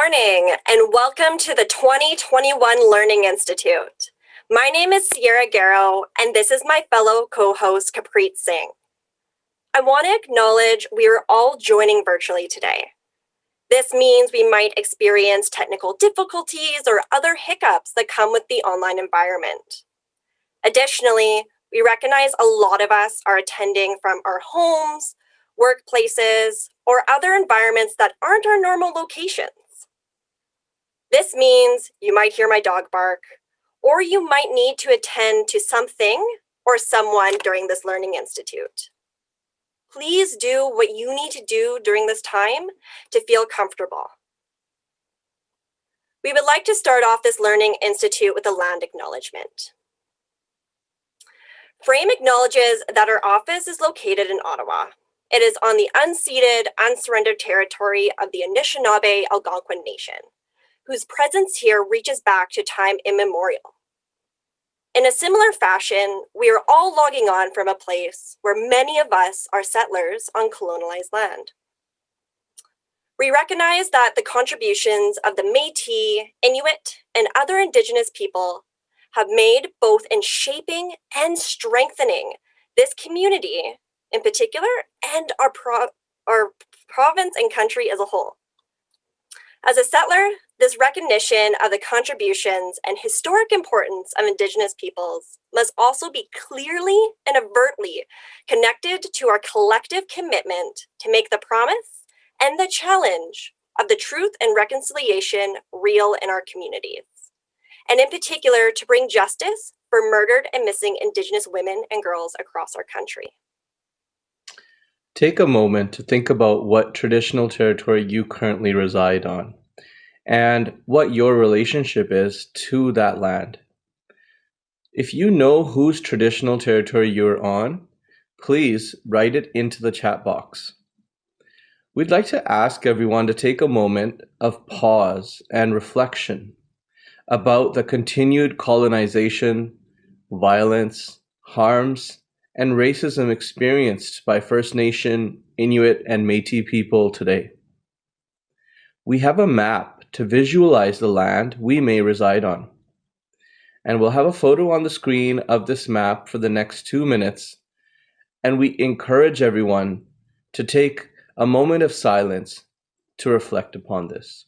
morning and welcome to the 2021 Learning Institute. My name is Sierra Garrow and this is my fellow co-host Kapreet Singh. I want to acknowledge we are all joining virtually today. This means we might experience technical difficulties or other hiccups that come with the online environment. Additionally, we recognize a lot of us are attending from our homes, workplaces, or other environments that aren't our normal locations. This means you might hear my dog bark, or you might need to attend to something or someone during this Learning Institute. Please do what you need to do during this time to feel comfortable. We would like to start off this Learning Institute with a land acknowledgement. Frayme acknowledges that our office is located in Ottawa. It is on the unceded, unsurrendered territory of the Anishinaabe Algonquin Nation, whose presence here reaches back to time immemorial. In a similar fashion, we are all logging on from a place where many of us are settlers on colonialized land. We recognize that the contributions of the Métis, Inuit, and other Indigenous people have made both in shaping and strengthening this community in particular and our province and country as a whole. As a settler, this recognition of the contributions and historic importance of Indigenous peoples must also be clearly and overtly connected to our collective commitment to make the promise and the challenge of the truth and reconciliation real in our communities, and in particular to bring justice for murdered and missing Indigenous women and girls across our country. Take a moment to think about what traditional territory you currently reside on and what your relationship is to that land. If you know whose traditional territory you're on, please write it into the chat box. We'd like to ask everyone to take a moment of pause and reflection about the continued colonization, violence, harms, and racism experienced by First Nation, Inuit, and Métis people today. We have a map to visualize the land we may reside on, and we'll have a photo on the screen of this map for the next 2 minutes, and we encourage everyone to take a moment of silence to reflect upon this.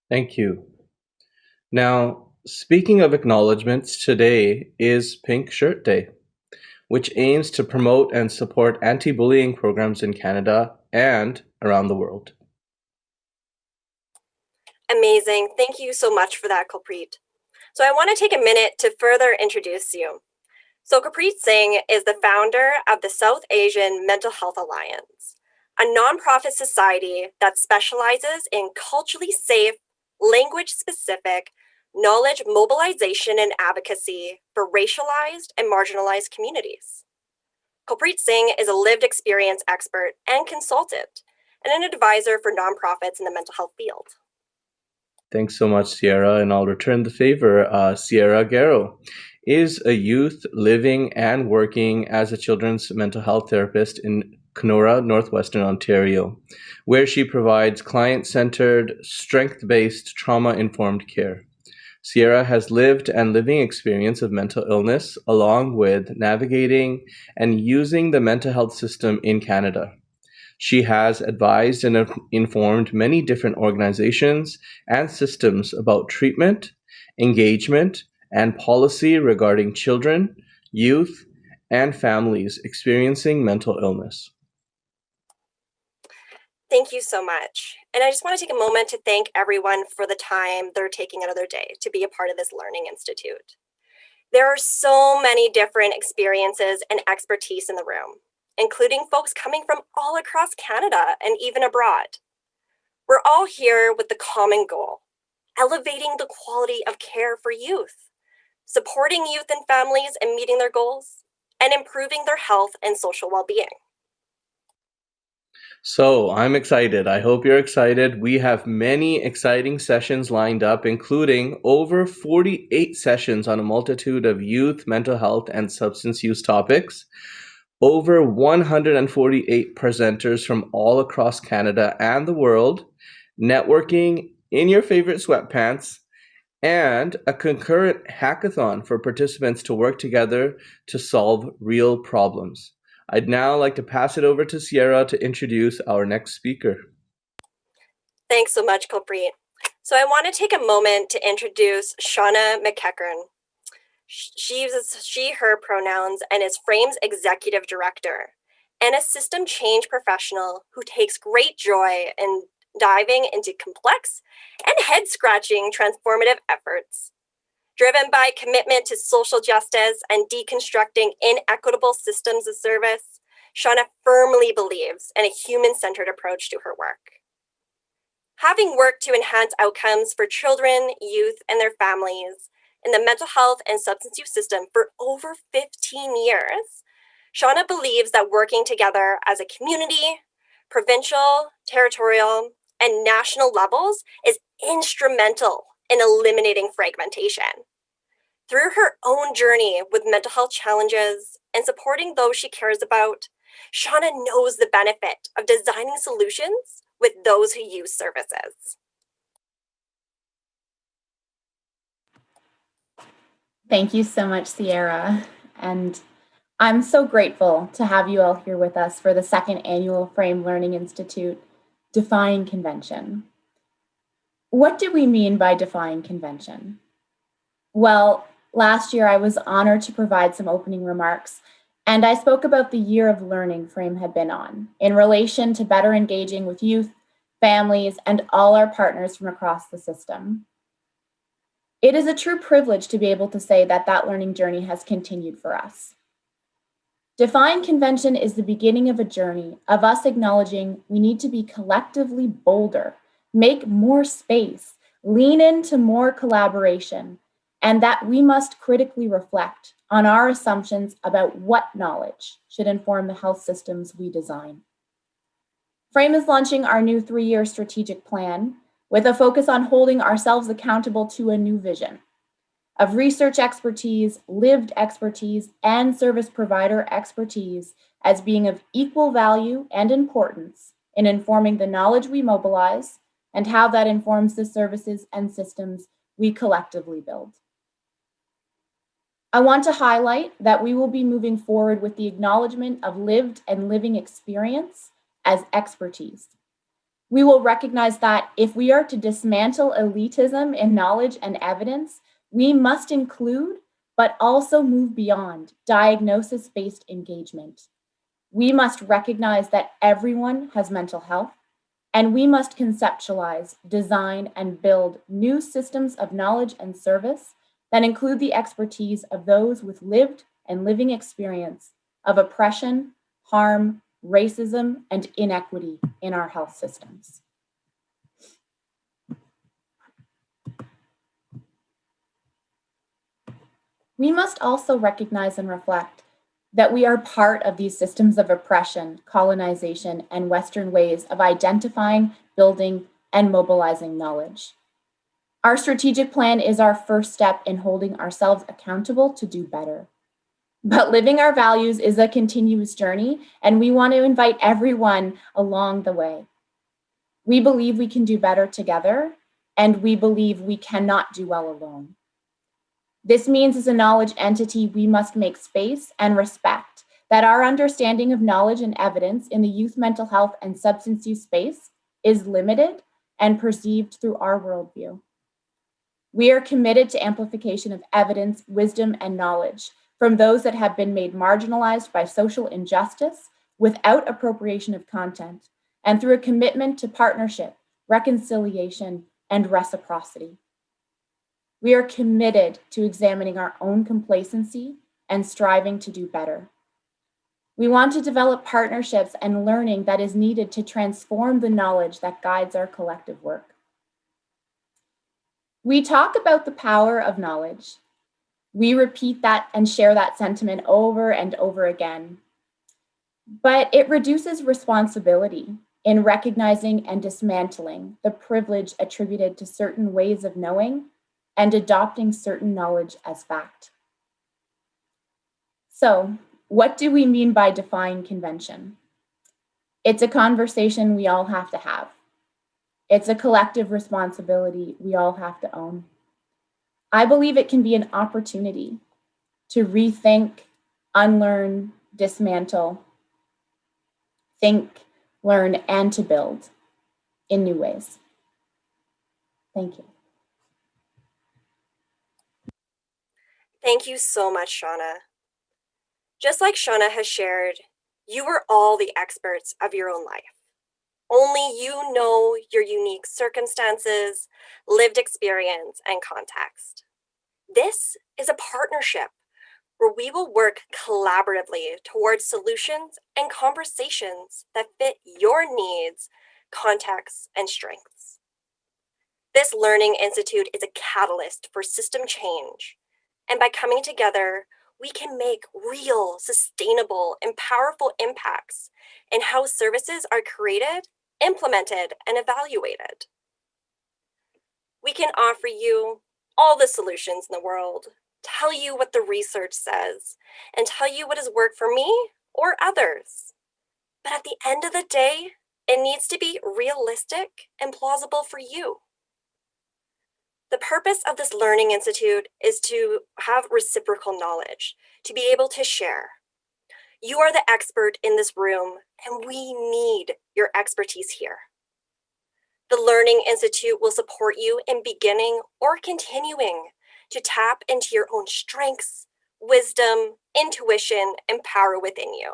Thank you. Now, speaking of acknowledgements, today is Pink Shirt Day, which aims to promote and support anti-bullying programs in Canada and around the world. Amazing. Thank you so much for that, Kapreet. So I want to take a minute to further introduce you. So Kapreet Singh is the founder of the South Asian Mental Health Alliance, a nonprofit society that specializes in culturally safe, language-specific knowledge mobilization and advocacy for racialized and marginalized communities. Kulpreet Singh is a lived experience expert and consultant, and an advisor for nonprofits in the mental health field. Thanks so much, Sierra, and I'll return the favor. Sierra Garrow is a youth living and working as a children's mental health therapist in Kenora, Northwestern Ontario, where she provides client-centered, strength-based, trauma-informed care. Sierra has lived and living experience of mental illness, along with navigating and using the mental health system in Canada. She has advised and informed many different organizations and systems about treatment, engagement, and policy regarding children, youth, and families experiencing mental illness. Thank you so much. And I just want to take a moment to thank everyone for the time they're taking out of their day to be a part of this Learning Institute. There are so many different experiences and expertise in the room, including folks coming from all across Canada and even abroad. We're all here with the common goal, elevating the quality of care for youth, supporting youth and families in meeting their goals, and improving their health and social well-being. So I'm excited. I hope you're excited. We have many exciting sessions lined up, including over 48 sessions on a multitude of youth, mental health, and substance use topics, over 148 presenters from all across Canada and the world, networking in your favorite sweatpants, and a concurrent hackathon for participants to work together to solve real problems. I'd now like to pass it over to Sierra to introduce our next speaker. Thanks so much, Kulpreet. So I want to take a moment to introduce Shauna Mckechern. She uses she, her pronouns and is Frayme's executive director and a system change professional who takes great joy in diving into complex and head-scratching transformative efforts. Driven by commitment to social justice and deconstructing inequitable systems of service, Shauna firmly believes in a human-centered approach to her work. Having worked to enhance outcomes for children, youth, and their families in the mental health and substance use system for over 15 years, Shauna believes that working together as a community, provincial, territorial, and national levels is instrumental in eliminating fragmentation. Through her own journey with mental health challenges and supporting those she cares about, Shauna knows the benefit of designing solutions with those who use services. Thank you so much, Sierra. And I'm so grateful to have you all here with us for the second annual Frayme Learning Institute Defying Convention. What do we mean by defying convention? Well, last year I was honored to provide some opening remarks, and I spoke about the year of learning Frayme had been on in relation to better engaging with youth, families, and all our partners from across the system. It is a true privilege to be able to say that that learning journey has continued for us. Defying convention is the beginning of a journey of us acknowledging we need to be collectively bolder, make more space, lean into more collaboration, and that we must critically reflect on our assumptions about what knowledge should inform the health systems we design. Frayme is launching our new 3-year strategic plan with a focus on holding ourselves accountable to a new vision of research expertise, lived expertise, and service provider expertise as being of equal value and importance in informing the knowledge we mobilize and how that informs the services and systems we collectively build. I want to highlight that we will be moving forward with the acknowledgement of lived and living experience as expertise. We will recognize that if we are to dismantle elitism in knowledge and evidence, we must include, but also move beyond diagnosis-based engagement. We must recognize that everyone has mental health, and we must conceptualize, design, and build new systems of knowledge and service that include the expertise of those with lived and living experience of oppression, harm, racism, and inequity in our health systems. we must also recognize and reflect that we are part of these systems of oppression, colonization, and Western ways of identifying, building, and mobilizing knowledge. Our strategic plan is our first step in holding ourselves accountable to do better. But living our values is a continuous journey, and we want to invite everyone along the way. We believe we can do better together, and we believe we cannot do well alone. This means, as a knowledge entity, we must make space and respect that our understanding of knowledge and evidence in the youth mental health and substance use space is limited and perceived through our worldview. We are committed to amplification of evidence, wisdom, and knowledge from those that have been made marginalized by social injustice without appropriation of content, and through a commitment to partnership, reconciliation, and reciprocity. We are committed to examining our own complacency and striving to do better. We want to develop partnerships and learning that is needed to transform the knowledge that guides our collective work. We talk about the power of knowledge. We repeat that and share that sentiment over and over again. But it reduces responsibility in recognizing and dismantling the privilege attributed to certain ways of knowing and adopting certain knowledge as fact. So, what do we mean by defying convention? It's a conversation we all have to have. It's a collective responsibility we all have to own. I believe it can be an opportunity to rethink, unlearn, dismantle, think, learn, and to build in new ways. Thank you. Thank you so much, Shauna. Just like Shauna has shared, you are all the experts of your own life. Only you know your unique circumstances, lived experience, and context. This is a partnership where we will work collaboratively towards solutions and conversations that fit your needs, contexts, and strengths. This Learning Institute is a catalyst for system change, and by coming together, we can make real, sustainable, and powerful impacts in how services are created, implemented, and evaluated. We can offer you all the solutions in the world, tell you what the research says, and tell you what has worked for me or others. But at the end of the day, it needs to be realistic and plausible for you. The purpose of this Learning Institute is to have reciprocal knowledge, to be able to share. You are the expert in this room, and we need your expertise here. The Learning Institute will support you in beginning or continuing to tap into your own strengths, wisdom, intuition, and power within you.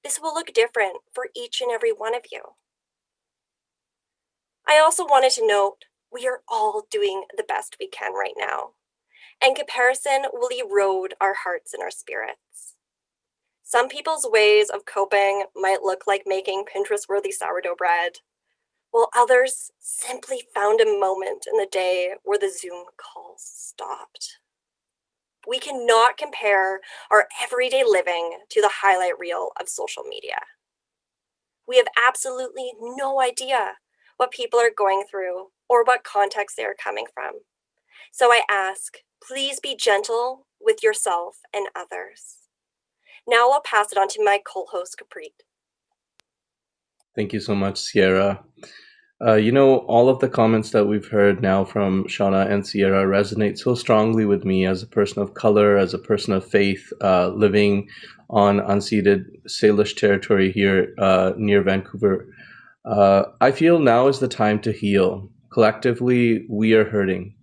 This will look different for each and every one of you. I also wanted to note, we are all doing the best we can right now, and comparison will erode our hearts and our spirits. Some people's ways of coping might look like making Pinterest-worthy sourdough bread, while others simply found a moment in the day where the Zoom calls stopped. We cannot compare our everyday living to the highlight reel of social media. We have absolutely no idea what people are going through or what context they are coming from. So I ask, please be gentle with yourself and others. Now I'll pass it on to my co-host, Capri. Thank you so much, Sierra. All of the comments that we've heard now from Shauna and Sierra resonate so strongly with me as a person of color, as a person of faith, living on unceded Salish territory here near Vancouver. I feel now is the time to heal. Collectively, we are hurting.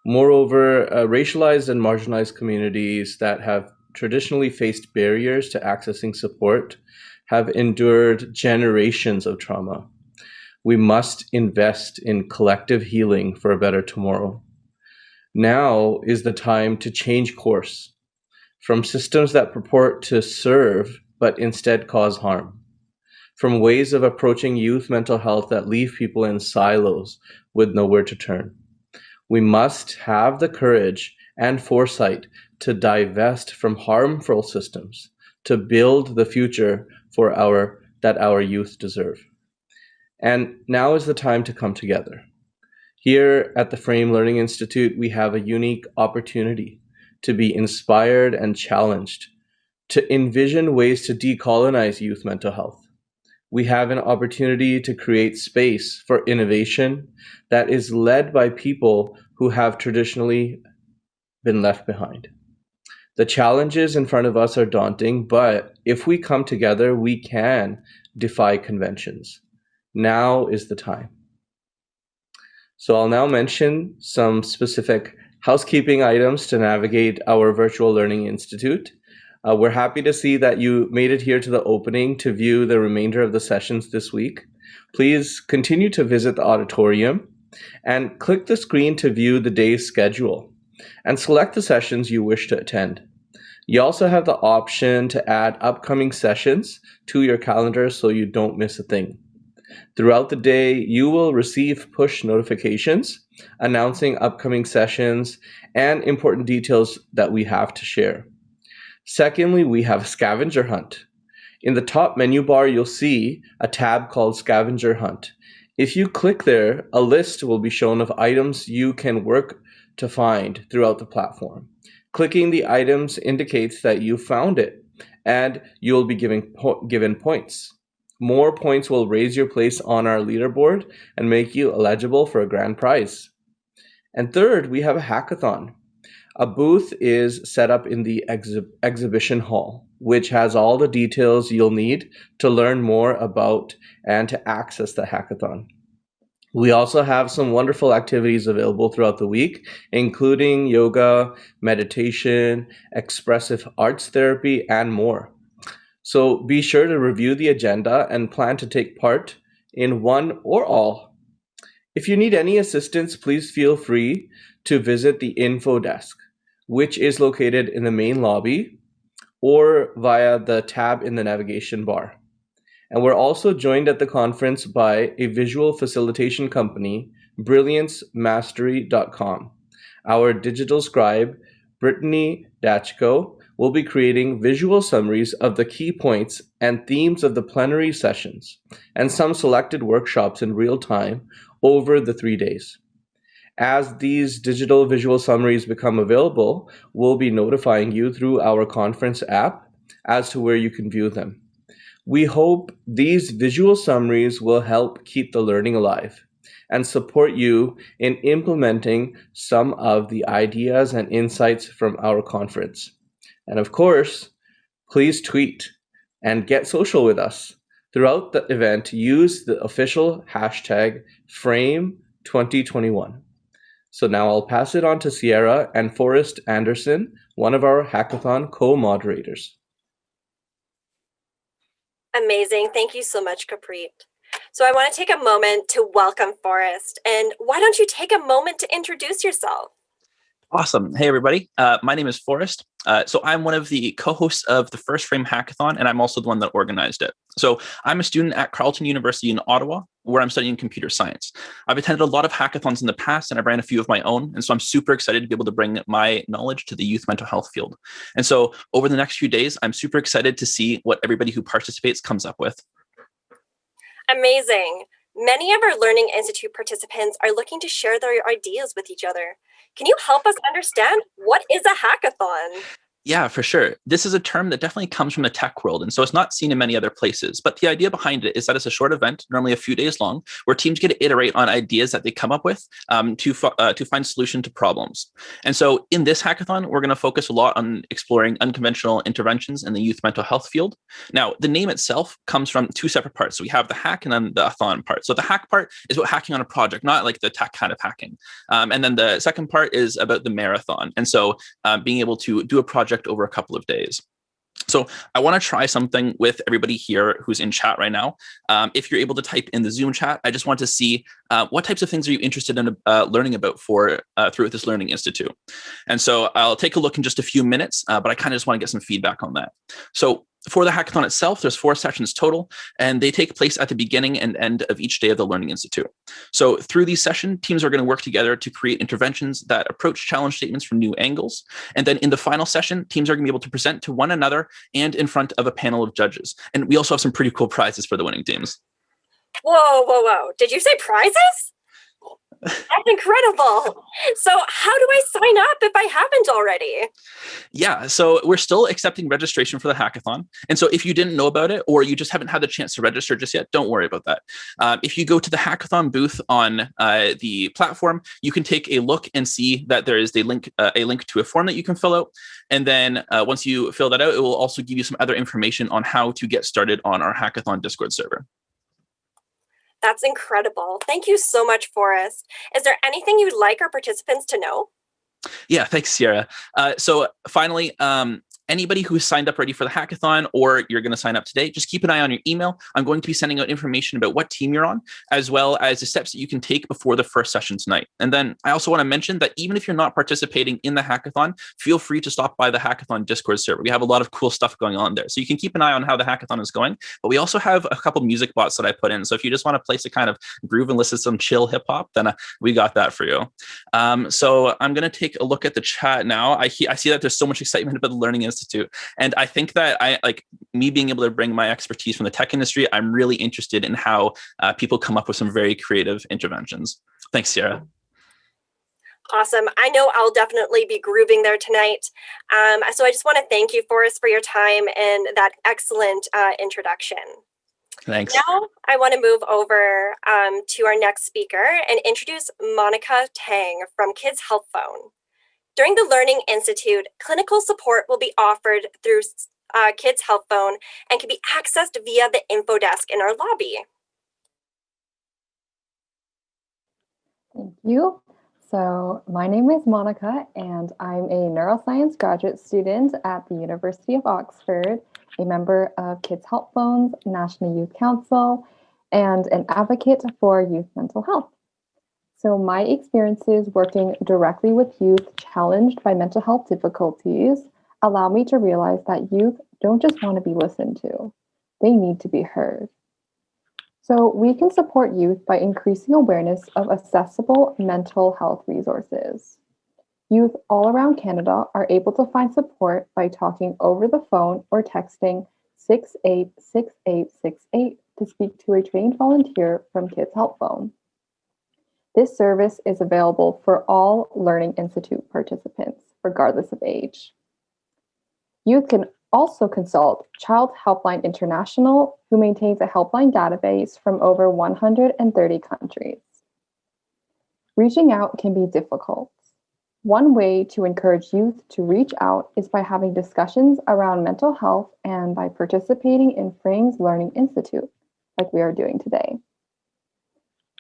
Moreover, racialized and marginalized communities that have traditionally faced barriers to accessing support have endured generations of trauma. We must invest in collective healing for a better tomorrow. Now is the time to change course from systems that purport to serve but instead cause harm, from ways of approaching youth mental health that leave people in silos with nowhere to turn. We must have the courage and foresight to divest from harmful systems to build the future that our youth deserve. And now is the time to come together. Here at the Frayme Learning Institute, we have a unique opportunity to be inspired and challenged, to envision ways to decolonize youth mental health. We have an opportunity to create space for innovation that is led by people who have traditionally been left behind. The challenges in front of us are daunting, but if we come together, we can defy conventions. Now is the time. So I'll now mention some specific housekeeping items to navigate our Virtual Learning Institute. We're happy to see that you made it here to the opening to view the remainder of the sessions this week. Please continue to visit the auditorium and click the screen to view the day's schedule and select the sessions you wish to attend. You also have the option to add upcoming sessions to your calendar so you don't miss a thing. Throughout the day, you will receive push notifications announcing upcoming sessions and important details that we have to share. Secondly, we have Scavenger Hunt. In the top menu bar, you'll see a tab called Scavenger Hunt. If you click there, a list will be shown of items you can work to find throughout the platform. Clicking the items indicates that you found it, and you'll be given points. More points will raise your place on our leaderboard and make you eligible for a grand prize. And third, we have a hackathon. A booth is set up in the exhibition hall, which has all the details you'll need to learn more about and to access the hackathon. We also have some wonderful activities available throughout the week, including yoga, meditation, expressive arts therapy, and more. So be sure to review the agenda and plan to take part in one or all. If you need any assistance, please feel free to visit the info desk, which is located in the main lobby or via the tab in the navigation bar. And we're also joined at the conference by a visual facilitation company, brilliancemastery.com. Our digital scribe, Brittany Dachko, will be creating visual summaries of the key points and themes of the plenary sessions and some selected workshops in real time over the 3 days. As these digital visual summaries become available, we'll be notifying you through our conference app as to where you can view them. We hope these visual summaries will help keep the learning alive and support you in implementing some of the ideas and insights from our conference. And of course, please tweet and get social with us. Throughout the event, use the official hashtag Frayme2021. So now I'll pass it on to Sierra and Forrest Anderson, one of our hackathon co-moderators. Amazing. Thank you so much, Kapreet. So I want to take a moment to welcome Forrest. And why don't you take a moment to introduce yourself? Awesome. Hey, everybody. My name is Forrest. So I'm one of the co-hosts of the first Frayme Hackathon, and I'm also the one that organized it. So I'm a student at Carleton University in Ottawa, where I'm studying computer science. I've attended a lot of hackathons in the past, and I've ran a few of my own. And so I'm super excited to be able to bring my knowledge to the youth mental health field. And so over the next few days, I'm super excited to see what everybody who participates comes up with. Amazing. Many of our Learning Institute participants are looking to share their ideas with each other. Can you help us understand what is a hackathon? Yeah, for sure. This is a term that definitely comes from the tech world, and so it's not seen in many other places. But the idea behind it is that it's a short event, normally a few days long, where teams get to iterate on ideas that they come up with to find solution to problems. And so in this hackathon, we're going to focus a lot on exploring unconventional interventions in the youth mental health field. Now, the name itself comes from two separate parts. So we have the hack and then the athon part. So the hack part is about hacking on a project, not like the tech kind of hacking. And then the second part is about the marathon. And so being able to do a project over a couple of days. So I want to try something with everybody here who's in chat right now. If you're able to type in the Zoom chat, I just want to see what types of things are you interested in learning about through this Learning Institute. And so I'll take a look in just a few minutes, but I kind of just want to get some feedback on that. So For the hackathon itself, there's 4 sessions total, and they take place at the beginning and end of each day of the Learning Institute. So through these sessions, teams are going to work together to create interventions that approach challenge statements from new angles. And then in the final session, teams are going to be able to present to one another and in front of a panel of judges. And we also have some pretty cool prizes for the winning teams. Whoa. Did you say prizes? That's incredible. So how do I sign up if I haven't already? Yeah, so we're still accepting registration for the hackathon. And so if you didn't know about it, or you just haven't had the chance to register just yet, don't worry about that. If you go to the hackathon booth on the platform, you can take a look and see that there is a link to a form that you can fill out. And then once you fill that out, it will also give you some other information on how to get started on our hackathon Discord server. That's incredible. Thank you so much, Forrest. Is there anything you'd like our participants to know? Yeah, thanks, Sierra. So finally, anybody who's signed up ready for the hackathon, or you're going to sign up today, just keep an eye on your email. I'm going to be sending out information about what team you're on, as well as the steps that you can take before the first session tonight. And then I also want to mention that even if you're not participating in the hackathon, feel free to stop by the hackathon Discord server. We have a lot of cool stuff going on there. So you can keep an eye on how the hackathon is going. But we also have a couple music bots that I put in. So if you just want a place to kind of groove and listen to some chill hip hop, then we got that for you. So I'm going to take a look at the chat now. I see that there's so much excitement about the Learning Institute. And I think that me being able to bring my expertise from the tech industry, I'm really interested in how people come up with some very creative interventions. Thanks, Sierra. Awesome. I know I'll definitely be grooving there tonight. So I just want to thank you, Forrest, for your time and that excellent introduction. Thanks. Now I want to move over to our next speaker and introduce Monica Tang from Kids Health Phone. During the Learning Institute, clinical support will be offered through Kids Health Phone and can be accessed via the info desk in our lobby. Thank you. So my name is Monica, and I'm a neuroscience graduate student at the University of Oxford, a member of Kids Help Phone's National Youth Council, and an advocate for youth mental health. So my experiences working directly with youth challenged by mental health difficulties allow me to realize that youth don't just want to be listened to, they need to be heard. So we can support youth by increasing awareness of accessible mental health resources. Youth all around Canada are able to find support by talking over the phone or texting 686868 to speak to a trained volunteer from Kids Help Phone. This service is available for all Learning Institute participants, regardless of age. Youth can also consult Child Helpline International, who maintains a helpline database from over 130 countries. Reaching out can be difficult. One way to encourage youth to reach out is by having discussions around mental health and by participating in Frayme's Learning Institute, like we are doing today.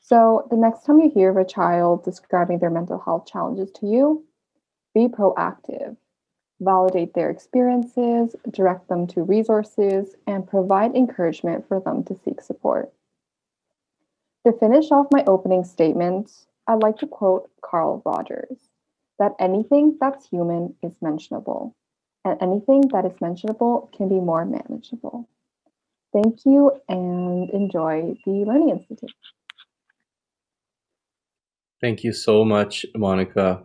So the next time you hear of a child describing their mental health challenges to you, be proactive. Validate their experiences, direct them to resources, and provide encouragement for them to seek support. To finish off my opening statement, I'd like to quote Carl Rogers, that anything that's human is mentionable, and anything that is mentionable can be more manageable. Thank you, and enjoy the Learning Institute. Thank you so much, Monica.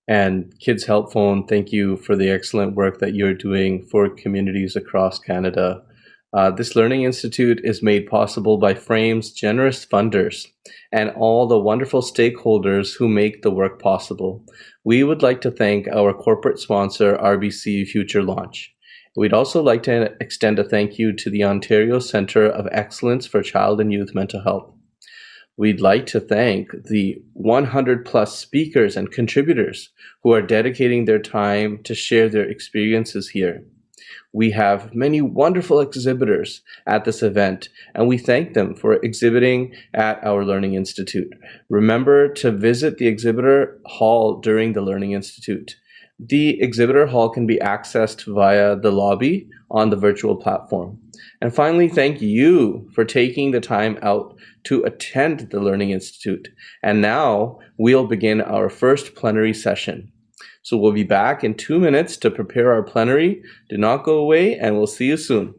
And Kids Help Phone, thank you for the excellent work that you're doing for communities across Canada. This Learning Institute is made possible by Frayme's generous funders and all the wonderful stakeholders who make the work possible. We would like to thank our corporate sponsor, RBC Future Launch. We'd also like to extend a thank you to the Ontario Centre of Excellence for Child and Youth Mental Health. We'd like to thank the 100 plus speakers and contributors who are dedicating their time to share their experiences here. We have many wonderful exhibitors at this event, and we thank them for exhibiting at our Learning Institute. Remember to visit the exhibitor hall during the Learning Institute. The exhibitor hall can be accessed via the lobby on the virtual platform. And finally, thank you for taking the time out to attend the Learning Institute. And now we'll begin our first plenary session. So we'll be back in 2 minutes to prepare our plenary. Do not go away, and we'll see you soon.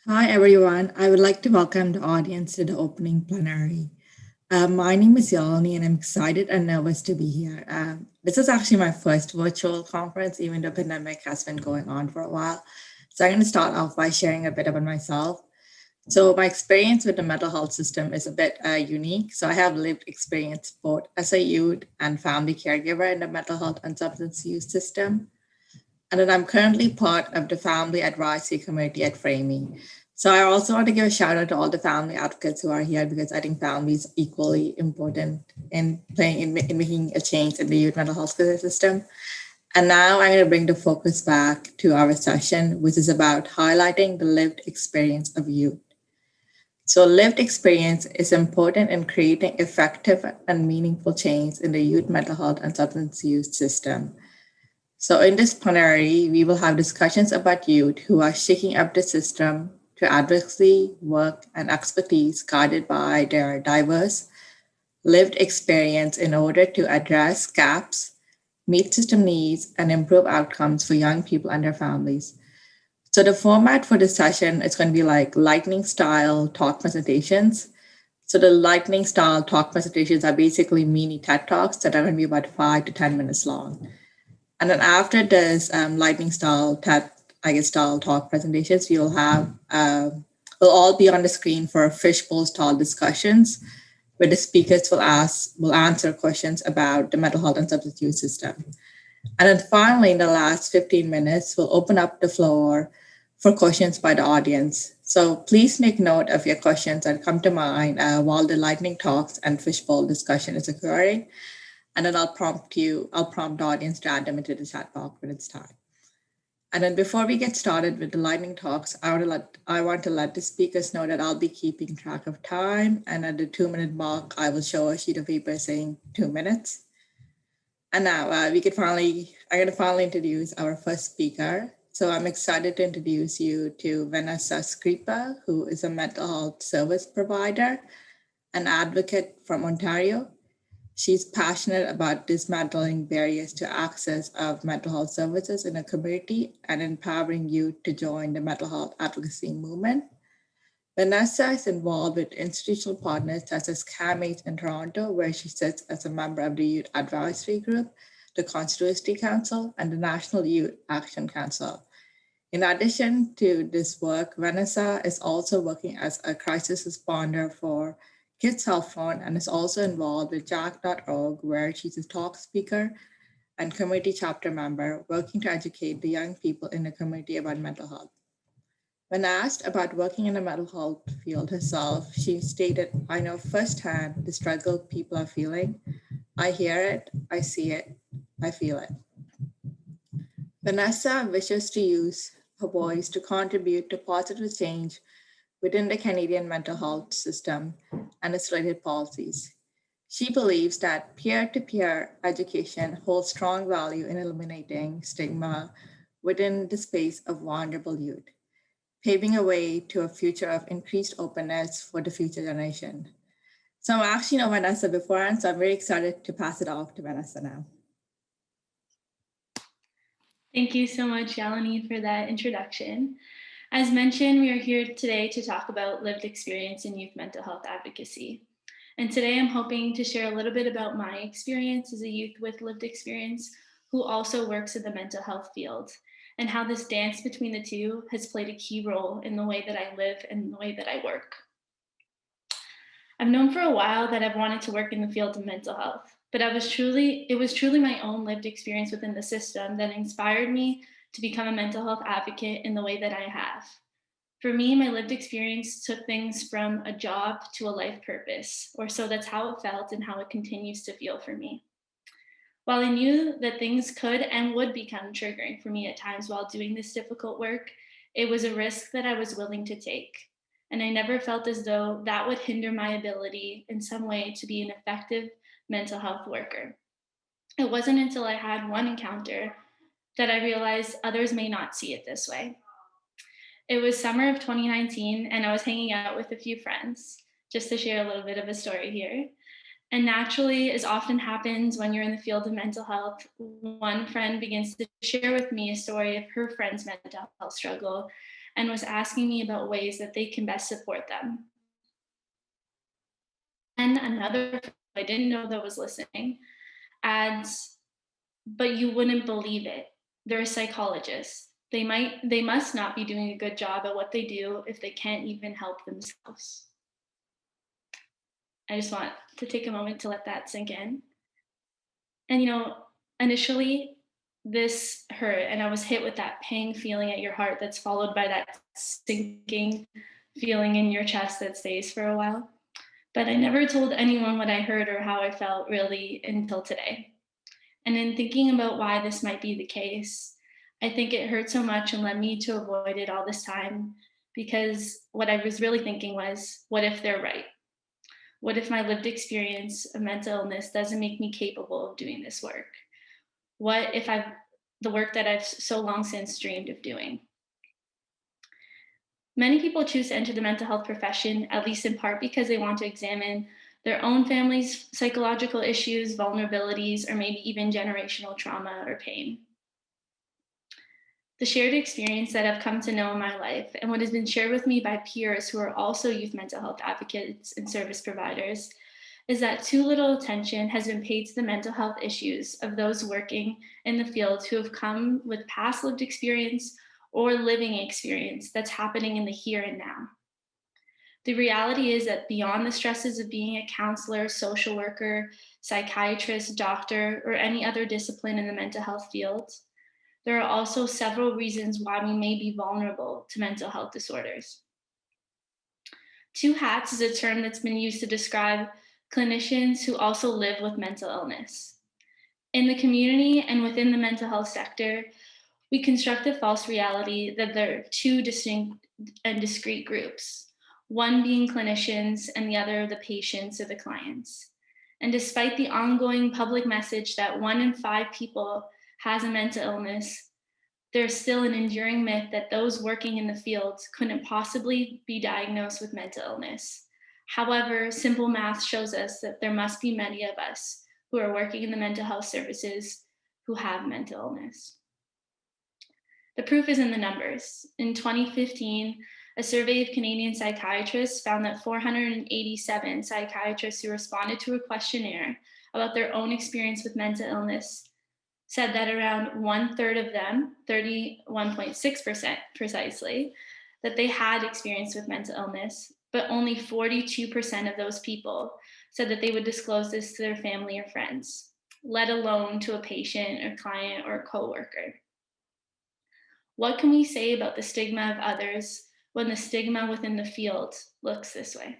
Hi, everyone. I would like to welcome the audience to the opening plenary. My name is Yalini, and I'm excited and nervous to be here. This is actually my first virtual conference, even though the pandemic has been going on for a while. So I'm going to start off by sharing a bit about myself. So my experience with the mental health system is a bit unique. So I have lived experience both as a youth and family caregiver in the mental health and substance use system. And then I'm currently part of the family advisory committee at Frayme. So I also want to give a shout out to all the family advocates who are here, because I think family is equally important in making a change in the youth mental health care system. And now I'm going to bring the focus back to our session, which is about highlighting the lived experience of youth. So lived experience is important in creating effective and meaningful change in the youth mental health and substance use system. So in this plenary, we will have discussions about youth who are shaking up the system through advocacy, work, and expertise guided by their diverse lived experience in order to address gaps, meet system needs, and improve outcomes for young people and their families. So the format for this session is going to be like lightning style talk presentations. So the lightning style talk presentations are basically mini TED Talks that are going to be about 5 to 10 minutes long. And then after this lightning style TED, style talk presentations, we'll all be on the screen for fishbowl style discussions where the speakers will answer questions about the mental health and substance use system. And then finally, in the last 15 minutes, we'll open up the floor for questions by the audience. So please make note of your questions that come to mind while the lightning talks and fishbowl discussion is occurring. And then I'll prompt the audience to add them into the chat box when it's time. And then before we get started with the lightning talks, I want to let the speakers know that I'll be keeping track of time. And at the 2-minute mark, I will show a sheet of paper saying 2 minutes. And now I'm going to finally introduce our first speaker. So I'm excited to introduce you to Vanessa Skripa, who is a mental health service provider, an advocate from Ontario. She's passionate about dismantling barriers to access of mental health services in a community and empowering youth to join the mental health advocacy movement. Vanessa is involved with institutional partners such as CAMAID in Toronto, where she sits as a member of the Youth Advisory Group, the Constituency Council, and the National Youth Action Council. In addition to this work, Vanessa is also working as a crisis responder for Kids Health Fund and is also involved with jack.org, where she's a talk speaker and community chapter member, working to educate the young people in the community about mental health. When asked about working in the mental health field herself, she stated, "I know firsthand the struggle people are feeling. I hear it, I see it, I feel it." Vanessa wishes to use her voice to contribute to positive change within the Canadian mental health system and its related policies. She believes that peer-to-peer education holds strong value in eliminating stigma within the space of vulnerable youth, paving a way to a future of increased openness for the future generation. So I actually know Vanessa beforehand, so I'm very excited to pass it off to Vanessa now. Thank you so much, Yalini, for that introduction. As mentioned, we are here today to talk about lived experience in youth mental health advocacy. And today I'm hoping to share a little bit about my experience as a youth with lived experience who also works in the mental health field, and how this dance between the two has played a key role in the way that I live and the way that I work. I've known for a while that I've wanted to work in the field of mental health, but it was truly my own lived experience within the system that inspired me to become a mental health advocate in the way that I have. For me, my lived experience took things from a job to a life purpose, or so that's how it felt and how it continues to feel for me. While I knew that things could and would become triggering for me at times while doing this difficult work, it was a risk that I was willing to take. And I never felt as though that would hinder my ability in some way to be an effective mental health worker. It wasn't until I had one encounter that I realized others may not see it this way. It was summer of 2019, and I was hanging out with a few friends, just to share a little bit of a story here. And naturally, as often happens when you're in the field of mental health, one friend begins to share with me a story of her friend's mental health struggle and was asking me about ways that they can best support them. And another friend I didn't know that was listening adds, "But you wouldn't believe it. They're a psychologist. They must not be doing a good job at what they do if they can't even help themselves." I just want to take a moment to let that sink in. And initially this hurt and I was hit with that pang feeling at your heart that's followed by that sinking feeling in your chest that stays for a while. But I never told anyone what I heard or how I felt really until today. And in thinking about why this might be the case, I think it hurt so much and led me to avoid it all this time because what I was really thinking was, what if they're right? What if my lived experience of mental illness doesn't make me capable of doing this work? What if the work that I've so long since dreamed of doing? Many people choose to enter the mental health profession, at least in part because they want to examine their own family's psychological issues, vulnerabilities, or maybe even generational trauma or pain. The shared experience that I've come to know in my life and what has been shared with me by peers who are also youth mental health advocates and service providers is that too little attention has been paid to the mental health issues of those working in the field who have come with past lived experience or living experience that's happening in the here and now. The reality is that beyond the stresses of being a counselor, social worker, psychiatrist, doctor, or any other discipline in the mental health field, there are also several reasons why we may be vulnerable to mental health disorders. Two hats is a term that's been used to describe clinicians who also live with mental illness. In the community and within the mental health sector, we construct the false reality that there are two distinct and discrete groups, one being clinicians and the other the patients or the clients. And despite the ongoing public message that 1 in 5 people has a mental illness, there's still an enduring myth that those working in the field couldn't possibly be diagnosed with mental illness. However, simple math shows us that there must be many of us who are working in the mental health services who have mental illness. The proof is in the numbers. In 2015, a survey of Canadian psychiatrists found that 487 psychiatrists who responded to a questionnaire about their own experience with mental illness said that around 1/3 of them, 31.6% precisely, that they had experience with mental illness, but only 42% of those people said that they would disclose this to their family or friends, let alone to a patient or client or coworker. What can we say about the stigma of others when the stigma within the field looks this way?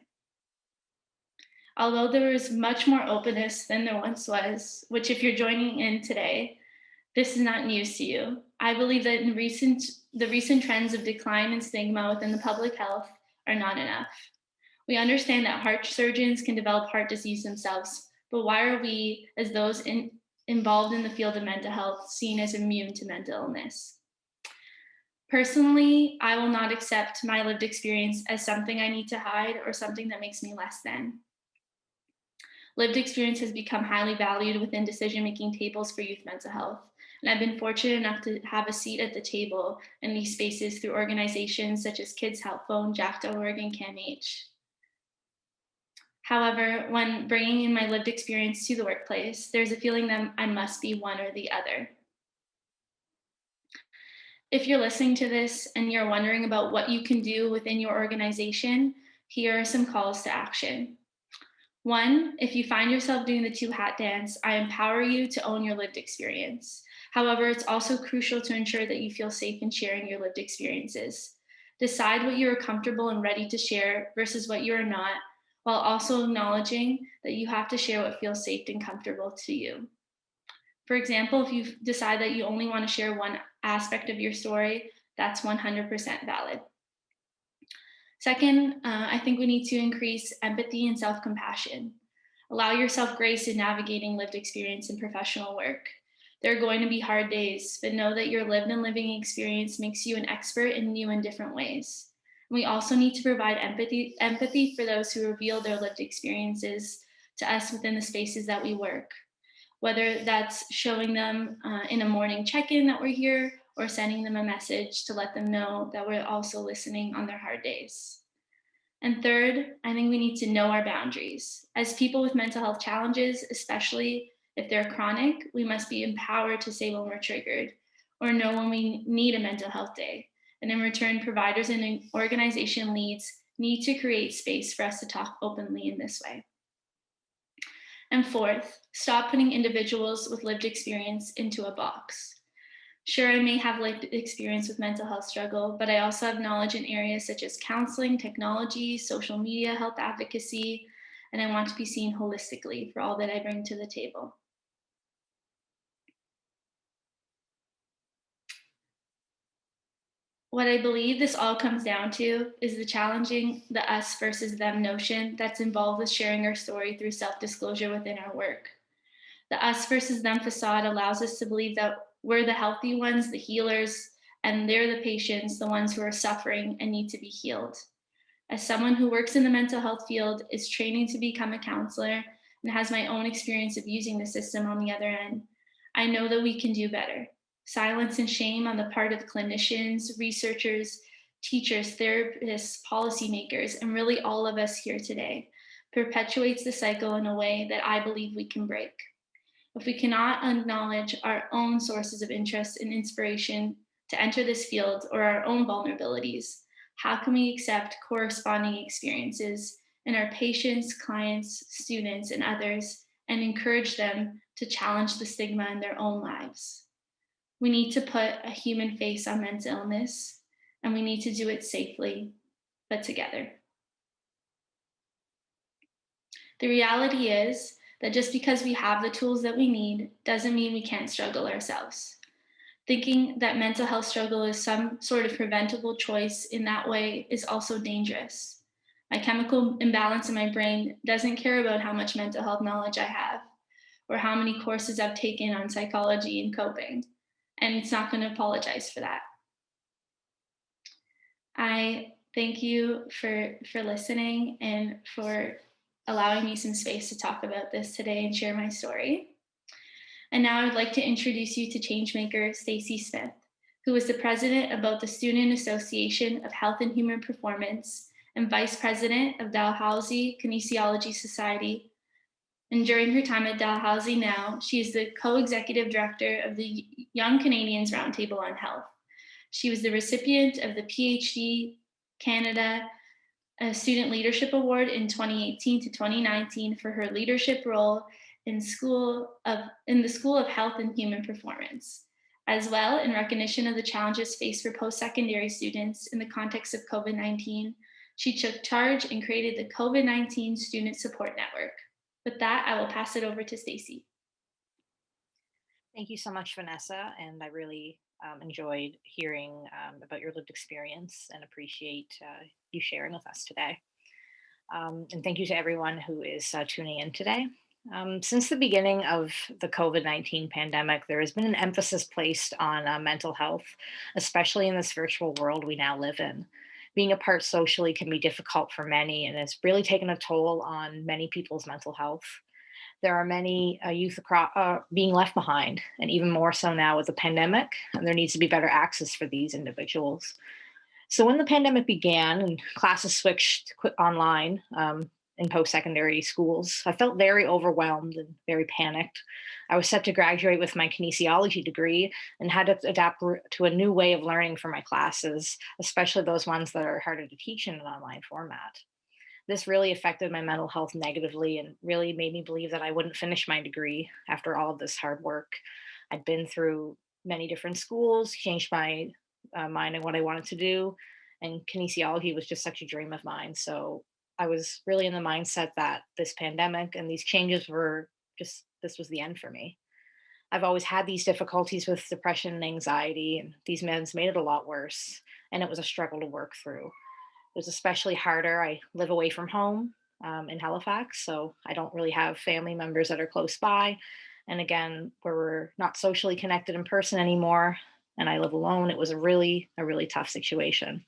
Although there is much more openness than there once was, which if you're joining in today, this is not news to you. I believe that the recent trends of decline in stigma within the public health are not enough. We understand that heart surgeons can develop heart disease themselves, but why are we, as those involved in the field of mental health, seen as immune to mental illness? Personally, I will not accept my lived experience as something I need to hide or something that makes me less than. Lived experience has become highly valued within decision-making tables for youth mental health, and I've been fortunate enough to have a seat at the table in these spaces through organizations such as Kids Help Phone, Jack.org, and CAMH. However, when bringing in my lived experience to the workplace, there's a feeling that I must be one or the other. If you're listening to this and you're wondering about what you can do within your organization, here are some calls to action. 1, if you find yourself doing the two-hat dance, I empower you to own your lived experience. However, it's also crucial to ensure that you feel safe in sharing your lived experiences. Decide what you are comfortable and ready to share versus what you are not, while also acknowledging that you have to share what feels safe and comfortable to you. For example, if you decide that you only want to share one aspect of your story, that's 100% valid. Second, I think we need to increase empathy and self-compassion. Allow yourself grace in navigating lived experience in professional work. There are going to be hard days, but know that your lived and living experience makes you an expert in new and different ways. We also need to provide empathy for those who reveal their lived experiences to us within the spaces that we work, whether that's showing them in a morning check-in that we're here or sending them a message to let them know that we're also listening on their hard days. And third, I think we need to know our boundaries. As people with mental health challenges, especially if they're chronic, we must be empowered to say when we're triggered or know when we need a mental health day. And in return, providers and organization leads need to create space for us to talk openly in this way. And fourth, stop putting individuals with lived experience into a box. Sure, I may have lived experience with mental health struggle, but I also have knowledge in areas such as counseling, technology, social media, health advocacy, and I want to be seen holistically for all that I bring to the table. What I believe this all comes down to is the challenging the us versus them notion that's involved with sharing our story through self-disclosure within our work. The us versus them facade allows us to believe that we're the healthy ones, the healers, and they're the patients, the ones who are suffering and need to be healed. As someone who works in the mental health field, is training to become a counselor, and has my own experience of using the system on the other end, I know that we can do better. Silence and shame on the part of clinicians, researchers, teachers, therapists, policymakers, and really all of us here today perpetuates the cycle in a way that I believe we can break. If we cannot acknowledge our own sources of interest and inspiration to enter this field or our own vulnerabilities, how can we accept corresponding experiences in our patients, clients, students, and others, and encourage them to challenge the stigma in their own lives? We need to put a human face on mental illness, and we need to do it safely, but together. The reality is that just because we have the tools that we need doesn't mean we can't struggle ourselves. Thinking that mental health struggle is some sort of preventable choice in that way is also dangerous. My chemical imbalance in my brain doesn't care about how much mental health knowledge I have or how many courses I've taken on psychology and coping, and it's not going to apologize for that. I thank you for listening and for allowing me some space to talk about this today and share my story. And now I would like to introduce you to changemaker Stacy Smith, who is the president of both the Student Association of Health and Human Performance and vice president of Dalhousie Kinesiology Society. And during her time at Dalhousie now, she is the co-executive director of the Young Canadians Roundtable on Health. She was the recipient of the PhD Canada Student Leadership Award in 2018 to 2019 for her leadership role in the School of Health and Human Performance. As well, in recognition of the challenges faced for post-secondary students in the context of COVID-19, she took charge and created the COVID-19 Student Support Network. With that, I will pass it over to Stacy. Thank you so much, Vanessa, and I really enjoyed hearing about your lived experience and appreciate you sharing with us today. And thank you to everyone who is tuning in today. Since the beginning of the COVID-19 pandemic, there has been an emphasis placed on mental health, especially in this virtual world we now live in. Being apart socially can be difficult for many, and it's really taken a toll on many people's mental health. There are many youth being left behind, and even more so now with the pandemic, and there needs to be better access for these individuals. So when the pandemic began and classes switched online in post-secondary schools, I felt very overwhelmed and very panicked. I was set to graduate with my kinesiology degree and had to adapt to a new way of learning for my classes, especially those ones that are harder to teach in an online format. This really affected my mental health negatively and really made me believe that I wouldn't finish my degree after all of this hard work. I'd been through many different schools, changed my mind on what I wanted to do, and kinesiology was just such a dream of mine. So I was really in the mindset that this pandemic and these changes were just, this was the end for me. I've always had these difficulties with depression and anxiety, and these meds made it a lot worse, and it was a struggle to work through. It was especially harder. I live away from home in Halifax, so I don't really have family members that are close by. And again, where we're not socially connected in person anymore, and I live alone, it was a really tough situation.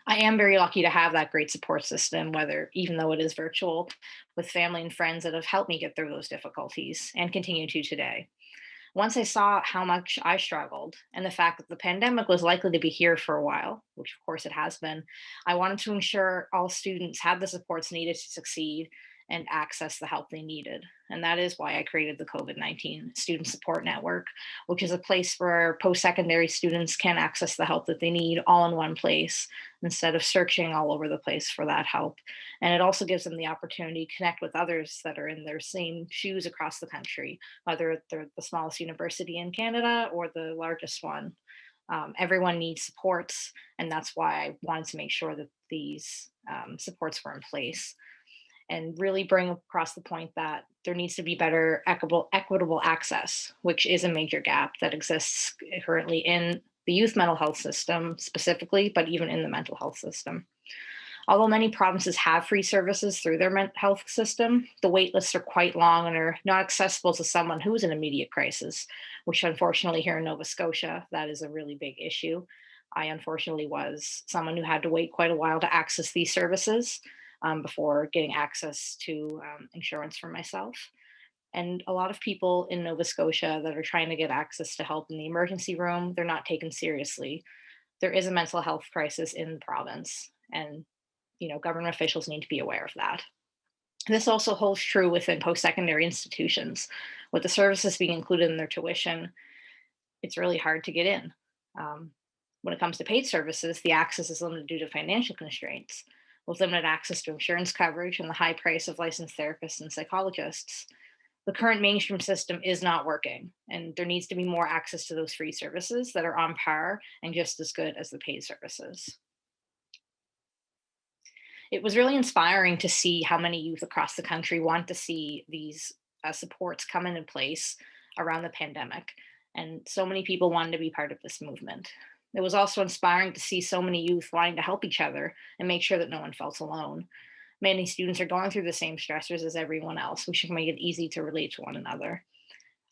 I am very lucky to have that great support system, even though it is virtual, with family and friends that have helped me get through those difficulties and continue to today. Once I saw how much I struggled and the fact that the pandemic was likely to be here for a while, which of course it has been, I wanted to ensure all students had the supports needed to succeed and access the help they needed. And that is why I created the COVID-19 Student Support Network, which is a place where post-secondary students can access the help that they need all in one place instead of searching all over the place for that help. And it also gives them the opportunity to connect with others that are in their same shoes across the country, whether they're the smallest university in Canada or the largest one. Everyone needs supports, and that's why I wanted to make sure that these supports were in place, and really bring across the point that there needs to be better equitable access, which is a major gap that exists currently in the youth mental health system specifically, but even in the mental health system. Although many provinces have free services through their mental health system, the wait lists are quite long and are not accessible to someone who is in immediate crisis, which unfortunately here in Nova Scotia, that is a really big issue. I unfortunately was someone who had to wait quite a while to access these services before getting access to insurance for myself. And a lot of people in Nova Scotia that are trying to get access to help in the emergency room, they're not taken seriously. There is a mental health crisis in the province, and government officials need to be aware of that. This also holds true within post-secondary institutions. With the services being included in their tuition, it's really hard to get in. When it comes to paid services, the access is limited due to financial constraints. With limited access to insurance coverage and the high price of licensed therapists and psychologists, the current mainstream system is not working, and there needs to be more access to those free services that are on par and just as good as the paid services. It was really inspiring to see how many youth across the country want to see these supports come into place around the pandemic, and so many people wanted to be part of this movement. It was also inspiring to see so many youth wanting to help each other and make sure that no one felt alone. Many students are going through the same stressors as everyone else. We should make it easy to relate to one another.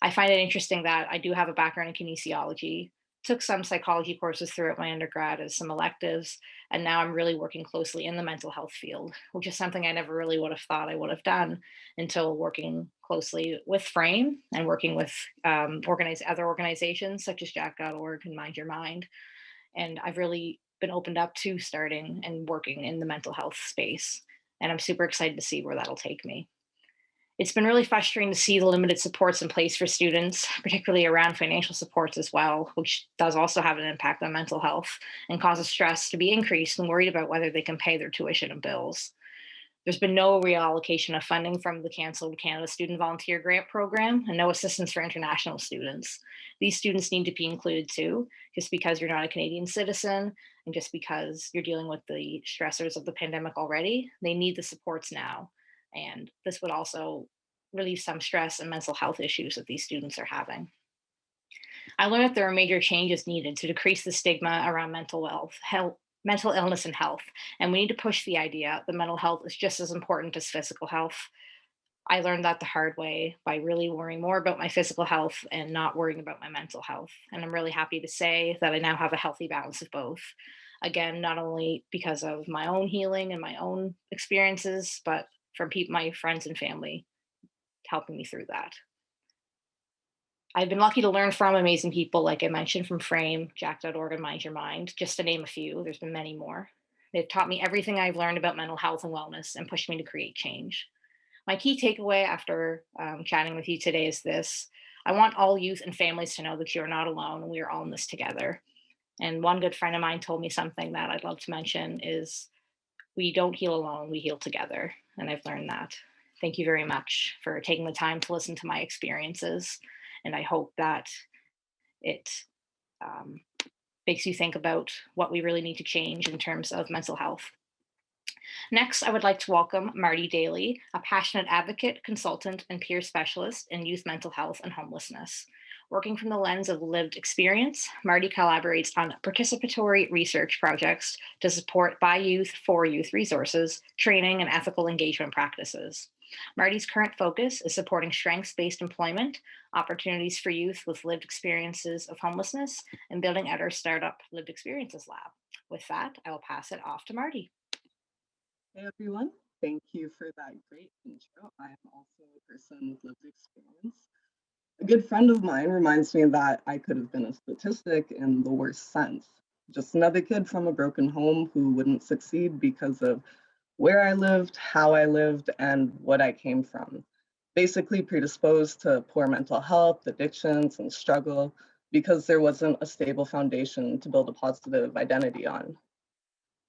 I find it interesting that I do have a background in kinesiology, took some psychology courses throughout my undergrad as some electives, and now I'm really working closely in the mental health field, which is something I never really would have thought I would have done until working closely with Frayme and working with other organizations such as Jack.org and Mind Your Mind. And I've really been opened up to starting and working in the mental health space. And I'm super excited to see where that'll take me. It's been really frustrating to see the limited supports in place for students, particularly around financial supports as well, which does also have an impact on mental health and causes stress to be increased and worried about whether they can pay their tuition and bills. There's been no reallocation of funding from the canceled Canada Student Volunteer Grant Program and no assistance for international students. These students need to be included too, just because you're not a Canadian citizen and just because you're dealing with the stressors of the pandemic already, they need the supports now. And this would also relieve some stress and mental health issues that these students are having. I learned that there are major changes needed to decrease the stigma around mental illness and health, and we need to push the idea that mental health is just as important as physical health. I learned that the hard way by really worrying more about my physical health and not worrying about my mental health. And I'm really happy to say that I now have a healthy balance of both. Again, not only because of my own healing and my own experiences, but from my friends and family helping me through that. I've been lucky to learn from amazing people, like I mentioned, from Frayme, Jack.org, and Mind Your Mind, just to name a few. There's been many more. They've taught me everything I've learned about mental health and wellness and pushed me to create change. My key takeaway after chatting with you today is this. I want all youth and families to know that you're not alone and we are all in this together. And one good friend of mine told me something that I'd love to mention is, we don't heal alone, we heal together. And I've learned that. Thank you very much for taking the time to listen to my experiences. And I hope that it makes you think about what we really need to change in terms of mental health. Next, I would like to welcome Marty Daly, a passionate advocate, consultant, and peer specialist in youth mental health and homelessness. Working from the lens of lived experience, Marty collaborates on participatory research projects to support by youth, for youth resources, training, and ethical engagement practices. Marty's current focus is supporting strengths-based employment, opportunities for youth with lived experiences of homelessness, and building out our startup Lived Experiences Lab. With that, I will pass it off to Marty. Hey everyone, thank you for that great intro. I am also a person with lived experience. A good friend of mine reminds me that I could have been a statistic in the worst sense. Just another kid from a broken home who wouldn't succeed because of where I lived, how I lived, and what I came from. Basically predisposed to poor mental health, addictions, and struggle because there wasn't a stable foundation to build a positive identity on.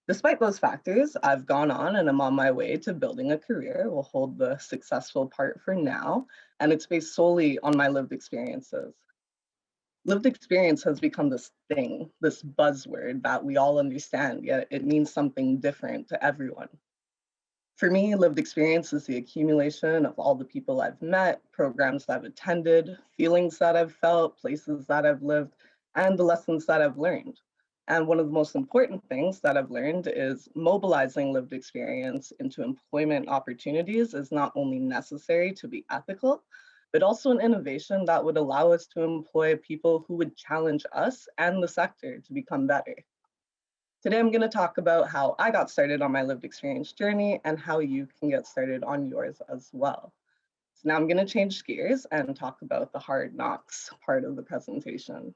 Despite those factors, I've gone on and I'm on my way to building a career. We'll hold the successful part for now, and it's based solely on my lived experiences. Lived experience has become this thing, this buzzword that we all understand, yet it means something different to everyone. For me, lived experience is the accumulation of all the people I've met, programs I've attended, feelings that I've felt, places that I've lived, and the lessons that I've learned. And one of the most important things that I've learned is mobilizing lived experience into employment opportunities is not only necessary to be ethical, but also an innovation that would allow us to employ people who would challenge us and the sector to become better. Today, I'm going to talk about how I got started on my lived experience journey and how you can get started on yours as well. So now I'm going to change gears and talk about the hard knocks part of the presentation.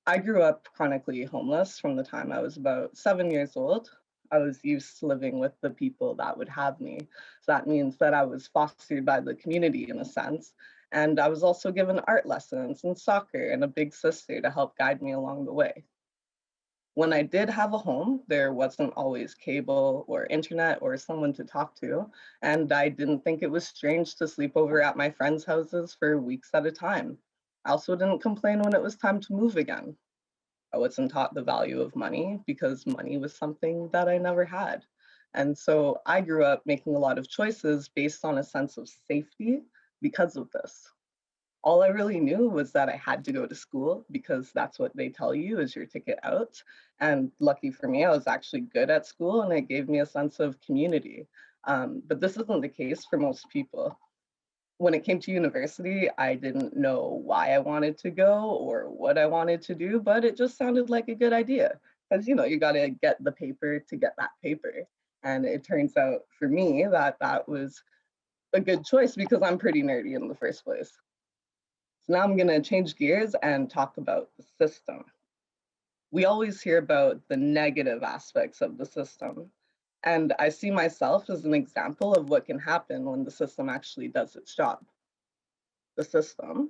I grew up chronically homeless from the time I was about 7 years old. I was used to living with the people that would have me. So that means that I was fostered by the community in a sense. And I was also given art lessons and soccer and a big sister to help guide me along the way. When I did have a home, there wasn't always cable or internet or someone to talk to. And I didn't think it was strange to sleep over at my friends' houses for weeks at a time. I also didn't complain when it was time to move again. I wasn't taught the value of money because money was something that I never had. And so I grew up making a lot of choices based on a sense of safety because of this. All I really knew was that I had to go to school because that's what they tell you is your ticket out. And lucky for me, I was actually good at school and it gave me a sense of community. But this isn't the case for most people. When it came to university, I didn't know why I wanted to go or what I wanted to do, but it just sounded like a good idea. Because, you got to get the paper to get that paper. And it turns out for me that that was a good choice because I'm pretty nerdy in the first place. So now I'm going to change gears and talk about the system. We always hear about the negative aspects of the system. And I see myself as an example of what can happen when the system actually does its job. The system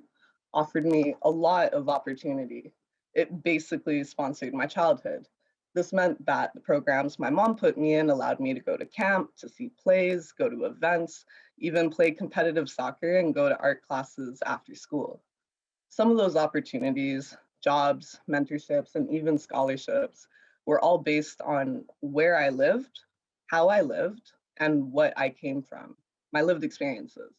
offered me a lot of opportunity. It basically sponsored my childhood. This meant that the programs my mom put me in allowed me to go to camp, to see plays, go to events, even play competitive soccer and go to art classes after school. Some of those opportunities, jobs, mentorships, and even scholarships were all based on where I lived, how I lived, and what I came from, my lived experiences.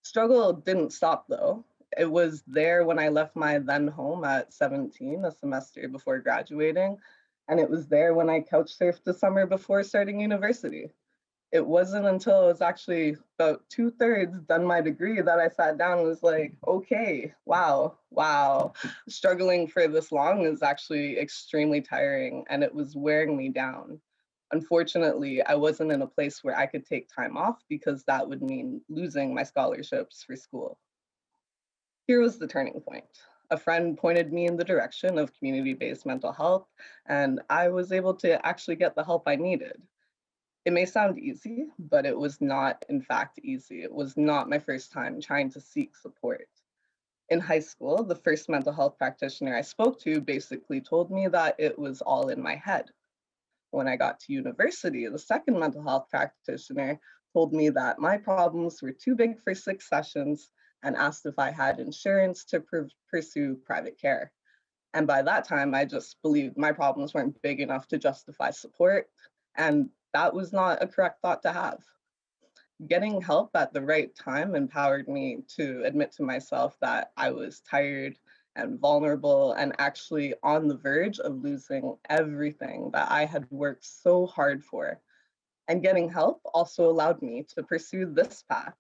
Struggle didn't stop though. It was there when I left my then home at 17, a semester before graduating, and it was there when I couch surfed the summer before starting university. It wasn't until I was actually about 2/3 done my degree that I sat down and was like, okay, wow. Struggling for this long is actually extremely tiring and it was wearing me down. Unfortunately, I wasn't in a place where I could take time off because that would mean losing my scholarships for school. Here was the turning point. A friend pointed me in the direction of community-based mental health, and I was able to actually get the help I needed. It may sound easy, but it was not, in fact, easy. It was not my first time trying to seek support. In high school, the first mental health practitioner I spoke to basically told me that it was all in my head. When I got to university, the second mental health practitioner told me that my problems were too big for 6 sessions and asked if I had insurance to pursue private care. And by that time, I just believed my problems weren't big enough to justify support. And that was not a correct thought to have. Getting help at the right time empowered me to admit to myself that I was tired and vulnerable and actually on the verge of losing everything that I had worked so hard for. And getting help also allowed me to pursue this path.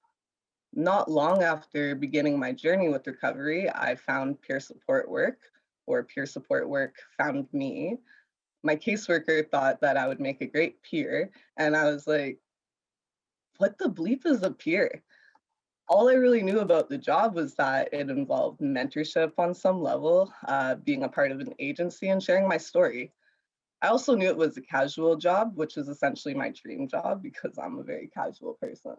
Not long after beginning my journey with recovery, I found peer support work, or peer support work found me. My caseworker thought that I would make a great peer, and I was like, what the bleep is a peer? All I really knew about the job was that it involved mentorship on some level, being a part of an agency and sharing my story. I also knew it was a casual job, which is essentially my dream job because I'm a very casual person.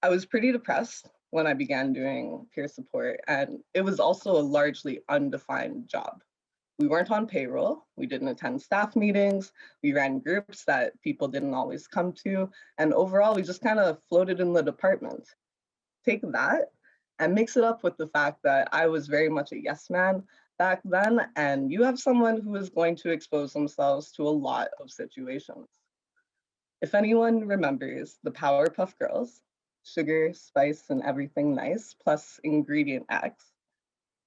I was pretty depressed when I began doing peer support, and it was also a largely undefined job. We weren't on payroll, we didn't attend staff meetings, we ran groups that people didn't always come to, and overall we just kind of floated in the department. Take that and mix it up with the fact that I was very much a yes man back then, and you have someone who is going to expose themselves to a lot of situations. If anyone remembers the Powerpuff Girls, sugar, spice, and everything nice, plus ingredient X,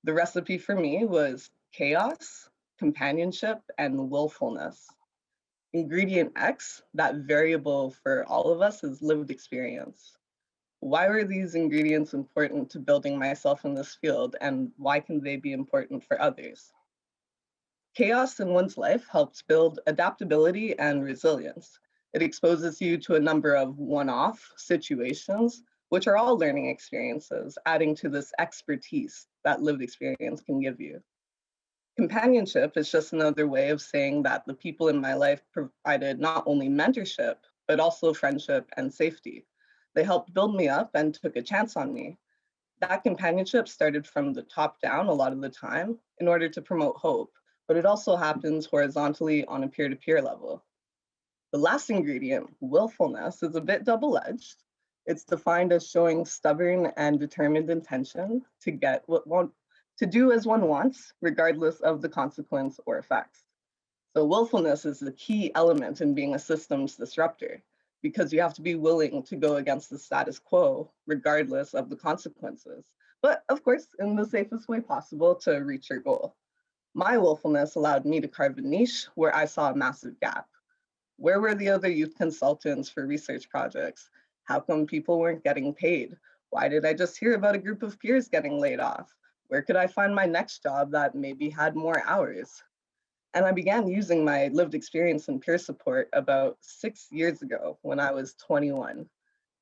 The recipe for me was chaos, companionship, and willfulness. Ingredient X, that variable for all of us, is lived experience. Why were these ingredients important to building myself in this field, and why can they be important for others? Chaos in one's life helps build adaptability and resilience. It exposes you to a number of one-off situations, which are all learning experiences, adding to this expertise that lived experience can give you. Companionship is just another way of saying that the people in my life provided not only mentorship, but also friendship and safety. They helped build me up and took a chance on me. That companionship started from the top down a lot of the time in order to promote hope, but it also happens horizontally on a peer-to-peer level. The last ingredient, willfulness, is a bit double-edged. It's defined as showing stubborn and determined intention to get to do as one wants, regardless of the consequence or effects. So willfulness is the key element in being a systems disruptor, because you have to be willing to go against the status quo, regardless of the consequences. But of course, in the safest way possible to reach your goal. My willfulness allowed me to carve a niche where I saw a massive gap. Where were the other youth consultants for research projects? How come people weren't getting paid? Why did I just hear about a group of peers getting laid off? Where could I find my next job that maybe had more hours? And I began using my lived experience in peer support about 6 years ago when I was 21.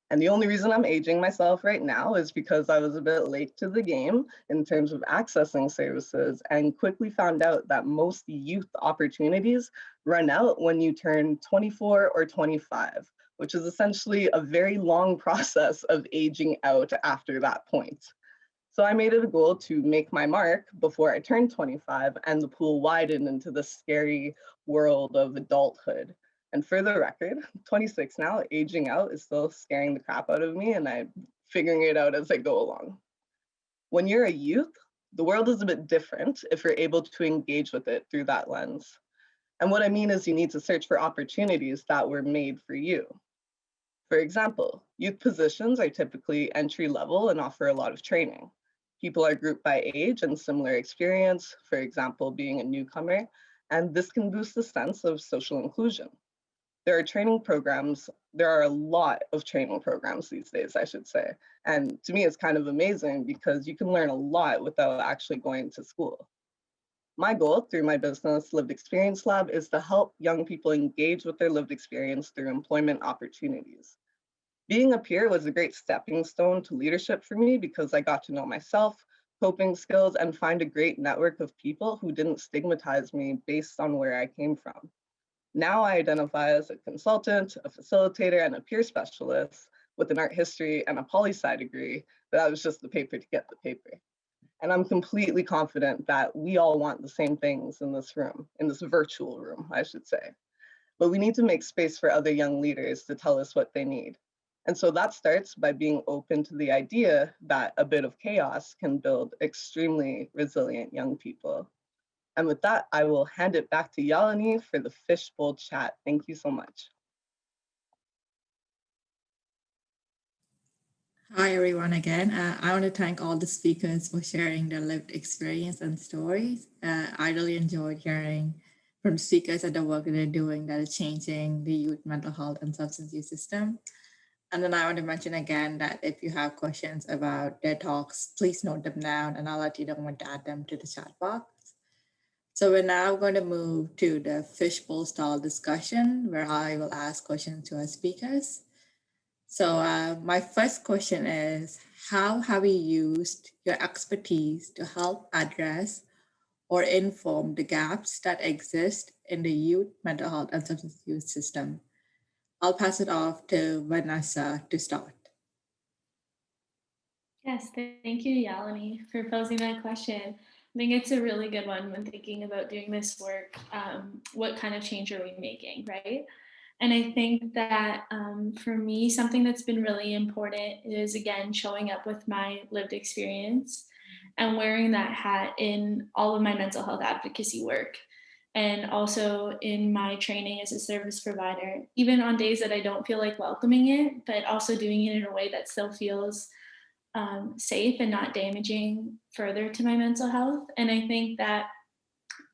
And the only reason I'm aging myself right now is because I was a bit late to the game in terms of accessing services and quickly found out that most youth opportunities run out when you turn 24 or 25, which is essentially a very long process of aging out after that point. So I made it a goal to make my mark before I turned 25 and the pool widened into the scary world of adulthood. And for the record, 26 now, aging out is still scaring the crap out of me and I'm figuring it out as I go along. When you're a youth, the world is a bit different if you're able to engage with it through that lens. And what I mean is you need to search for opportunities that were made for you. For example, youth positions are typically entry level and offer a lot of training. People are grouped by age and similar experience, for example, being a newcomer, and this can boost the sense of social inclusion. There are a lot of training programs these days, I should say. And to me, it's kind of amazing because you can learn a lot without actually going to school. My goal through my business Lived Experience Lab is to help young people engage with their lived experience through employment opportunities. Being a peer was a great stepping stone to leadership for me because I got to know myself, coping skills, and find a great network of people who didn't stigmatize me based on where I came from. Now I identify as a consultant, a facilitator, and a peer specialist with an art history and a poli-sci degree, but that was just the paper to get the paper. And I'm completely confident that we all want the same things in this room, in this virtual room, I should say. But we need to make space for other young leaders to tell us what they need. And so that starts by being open to the idea that a bit of chaos can build extremely resilient young people. And with that, I will hand it back to Yalini for the Fishbowl Chat. Thank you so much. Hi, everyone, again. I want to thank all the speakers for sharing their lived experience and stories. I really enjoyed hearing from the speakers at the work that they're doing that is changing the youth mental health and substance use system. And then I want to mention again that if you have questions about their talks, please note them down and I'll let you know when to add them to the chat box. So we're now going to move to the fishbowl style discussion where I will ask questions to our speakers. So my first question is, how have you used your expertise to help address or inform the gaps that exist in the youth mental health and substance use system? I'll pass it off to Vanessa to start. Yes, thank you, Yalini, for posing that question. I think it's a really good one when thinking about doing this work. What kind of change are we making, right? And I think that for me, something that's been really important is, again, showing up with my lived experience and wearing that hat in all of my mental health advocacy work. And also in my training as a service provider, even on days that I don't feel like welcoming it, but also doing it in a way that still feels safe and not damaging further to my mental health. And I think that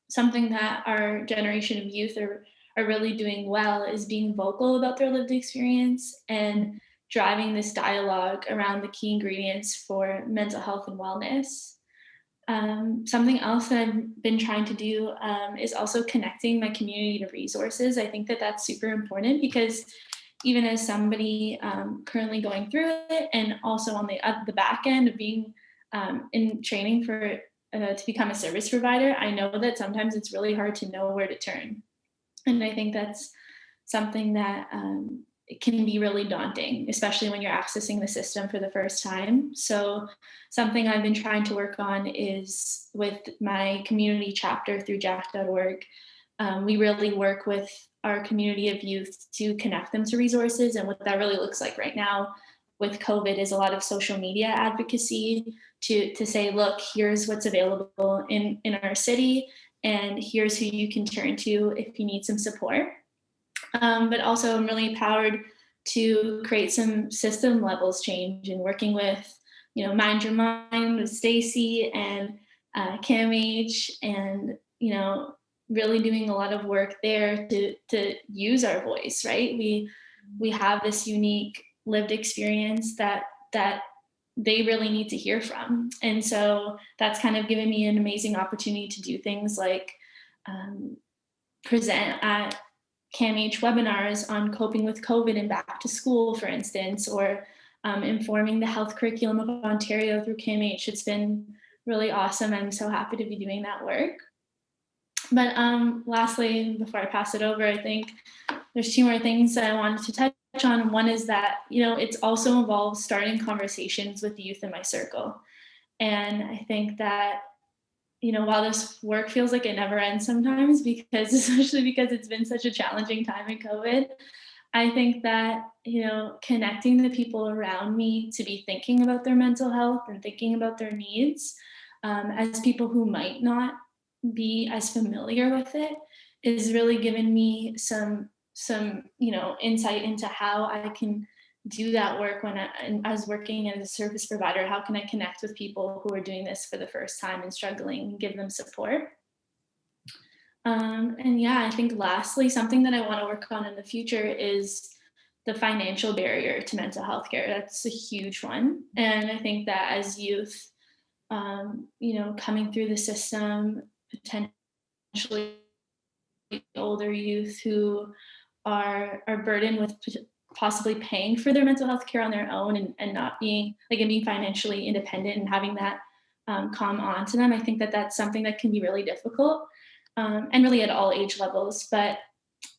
something that our generation of youth are really doing well is being vocal about their lived experience and driving this dialogue around the key ingredients for mental health and wellness. Something else that I've been trying to do is also connecting my community to resources. I think that that's super important because even as somebody currently going through it, and also on the back end of being in training for to become a service provider, I know that sometimes it's really hard to know where to turn. And I think that's something that it can be really daunting, especially when you're accessing the system for the first time. So something I've been trying to work on is with my community chapter through jack.org. We really work with our community of youth to connect them to resources. And what that really looks like right now with COVID is a lot of social media advocacy to say, look, here's what's available in our city, and here's who you can turn to if you need some support. But also I'm really empowered to create some system levels change and working with, Mind Your Mind with Stacy and CAMH, and, really doing a lot of work there to use our voice, right? We have this unique lived experience that they really need to hear from. And so that's kind of given me an amazing opportunity to do things like present at CAMH webinars on coping with COVID and back to school, for instance, or informing the health curriculum of Ontario through CAMH. It's been really awesome. I'm so happy to be doing that work. But lastly, before I pass it over, I think there's two more things that I wanted to touch on. One is that, it's also involves starting conversations with youth in my circle. And I think that, while this work feels like it never ends sometimes, especially because it's been such a challenging time in COVID, I think that, connecting the people around me to be thinking about their mental health and thinking about their needs as people who might not be as familiar with it is really given me some insight into how I can do that work when I was working as a service provider. How can I connect with people who are doing this for the first time and struggling and give them support? And yeah, I think lastly, something that I want to work on in the future is the financial barrier to mental health care. That's a huge one. And I think that as youth, coming through the system, potentially older youth who are burdened with possibly paying for their mental health care on their own and not being financially independent and having that come on to them. I think that that's something that can be really difficult and really at all age levels. But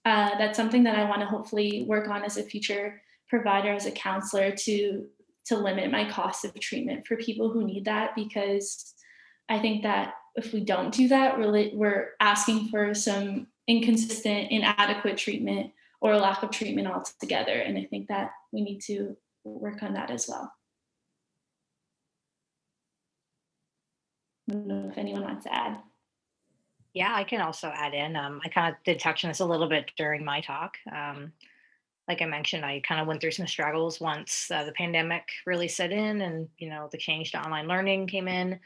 that's something that I want to hopefully work on as a future provider, as a counselor, to limit my cost of treatment for people who need that, because I think that if we don't do that, we're asking for some inconsistent, inadequate treatment or a lack of treatment altogether. And I think that we need to work on that as well. I don't know if anyone wants to add. Yeah, I can also add in. I kind of did touch on this a little bit during my talk. Like I mentioned, I kind of went through some struggles once the pandemic really set in and, the change to online learning came in.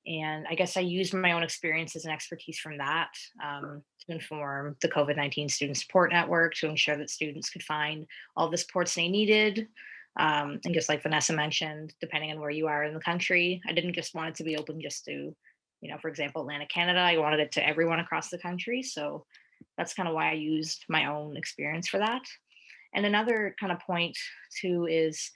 And I guess I used my own experiences and expertise from that to inform the COVID-19 Student Support Network to ensure that students could find all the supports they needed. And just like Vanessa mentioned, depending on where you are in the country, I didn't just want it to be open just to, for example, Atlantic Canada. I wanted it to everyone across the country. So that's kind of why I used my own experience for that. And another kind of point too is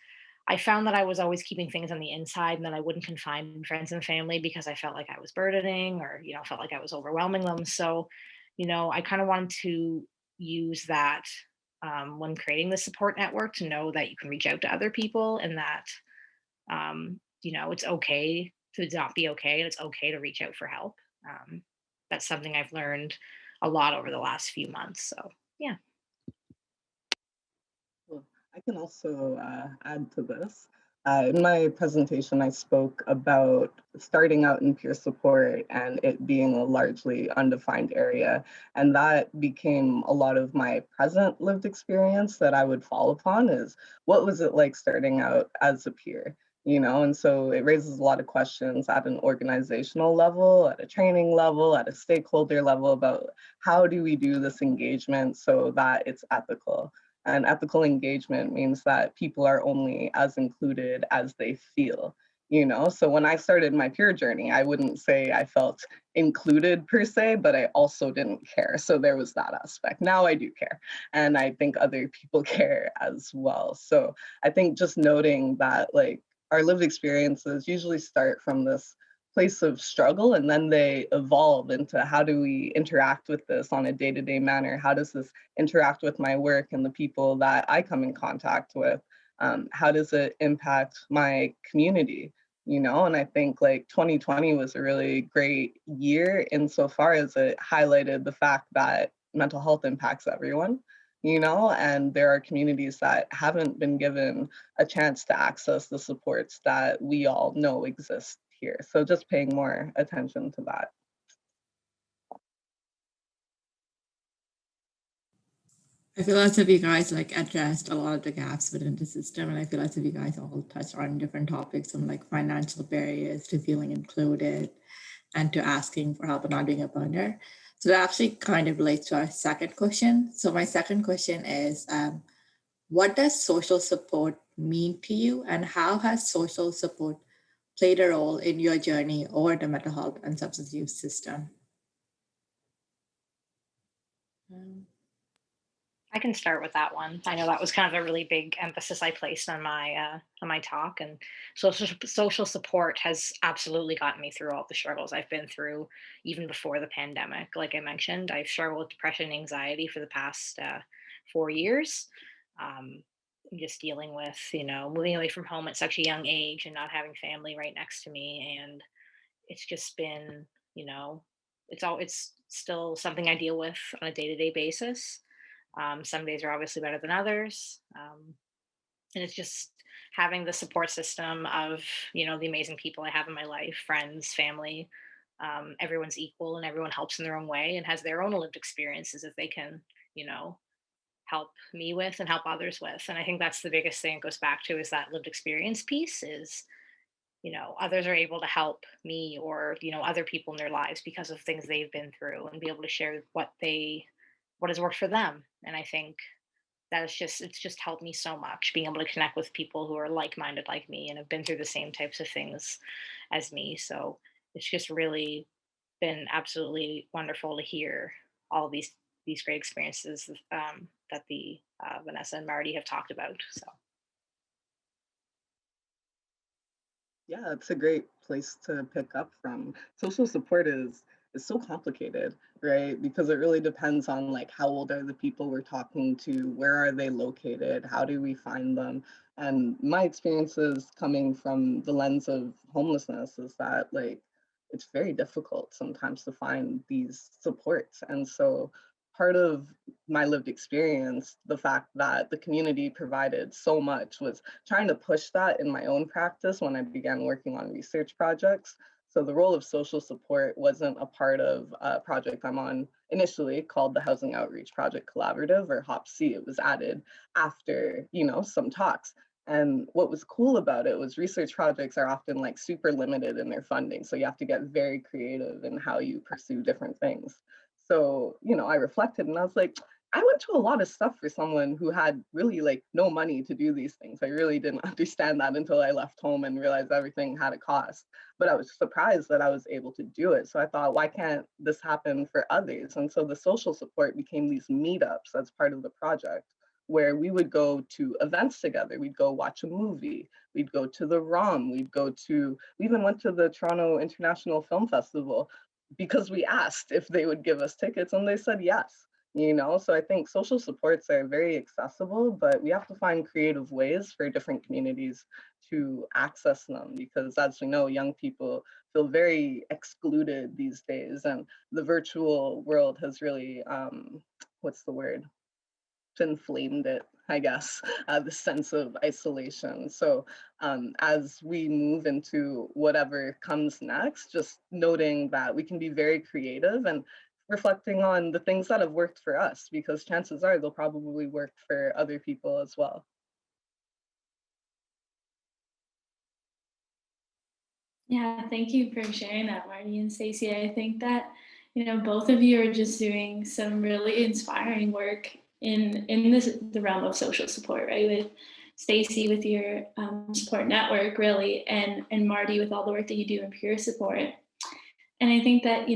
I found that I was always keeping things on the inside and that I wouldn't confide friends and family because I felt like I was burdening or, felt like I was overwhelming them. So, I kind of wanted to use that when creating the support network to know that you can reach out to other people and that, it's okay to not be okay and it's okay to reach out for help. That's something I've learned a lot over the last few months. So, yeah. I can also add to this. In my presentation, I spoke about starting out in peer support and it being a largely undefined area. And that became a lot of my present lived experience that I would fall upon is, what was it like starting out as a peer? And so it raises a lot of questions at an organizational level, at a training level, at a stakeholder level about how do we do this engagement so that it's ethical. And ethical engagement means that people are only as included as they feel. So when I started my peer journey, I wouldn't say I felt included per se, but I also didn't care. So there was that aspect. Now I do care. And I think other people care as well. So I think just noting that like our lived experiences usually start from this place of struggle, and then they evolve into how do we interact with this on a day-to-day manner? How does this interact with my work and the people that I come in contact with? How does it impact my community? And I think like 2020 was a really great year insofar as it highlighted the fact that mental health impacts everyone, and there are communities that haven't been given a chance to access the supports that we all know exist here. So just paying more attention to that. I feel as if you guys like addressed a lot of the gaps within the system, and I feel as if you guys all touched on different topics from like financial barriers to feeling included and to asking for help and not being a bundler. So that actually kind of relates to our second question. So my second question is, what does social support mean to you, and how has social support played a role in your journey over the mental health and substance use system? I can start with that one. I know that was kind of a really big emphasis I placed on my talk, and social support has absolutely gotten me through all the struggles I've been through, even before the pandemic. Like I mentioned, I've struggled with depression and anxiety for the past 4 years. Just dealing with moving away from home at such a young age and not having family right next to me, and it's just been it's still something I deal with on a day-to-day basis. Some days are obviously better than others. And it's just having the support system of, the amazing people I have in my life, friends, family. Everyone's equal and everyone helps in their own way and has their own lived experiences that they can, help me with and help others with. And I think that's the biggest thing it goes back to is that lived experience piece is, others are able to help me or, other people in their lives because of things they've been through and be able to share what has worked for them. And I think it's just helped me so much being able to connect with people who are like-minded like me and have been through the same types of things as me. So it's just really been absolutely wonderful to hear all of these great experiences that the Vanessa and Marty have talked about. So Yeah, it's a great place to pick up from. Social support is so complicated, right? Because it really depends on like how old are the people we're talking to, where are they located, how do we find them? And my experiences coming from the lens of homelessness is that like it's very difficult sometimes to find these supports. And so part of my lived experience, the fact that the community provided so much was trying to push that in my own practice when I began working on research projects. So the role of social support wasn't a part of a project I'm on initially called the Housing Outreach Project Collaborative, or HOPC. It was added after, some talks. And what was cool about it was research projects are often like super limited in their funding. So you have to get very creative in how you pursue different things. So, I reflected and I was like, I went to a lot of stuff for someone who had really like no money to do these things. I really didn't understand that until I left home and realized everything had a cost. But I was surprised that I was able to do it. So I thought, why can't this happen for others? And so the social support became these meetups as part of the project, where we would go to events together. We'd go watch a movie. We'd go to the ROM. We even went to the Toronto International Film Festival because we asked if they would give us tickets and they said yes. So I think social supports are very accessible, but we have to find creative ways for different communities to access them, because as we know, young people feel very excluded these days, and the virtual world has really, what's the word? Inflamed it, I guess, the sense of isolation. So as we move into whatever comes next, just noting that we can be very creative and reflecting on the things that have worked for us, because chances are they'll probably work for other people as well. Yeah, thank you for sharing that, Marty and Stacy. I think that, both of you are just doing some really inspiring work in the realm of social support, right? With Stacy with your support network, really, and Marty with all the work that you do in peer support. And I think that,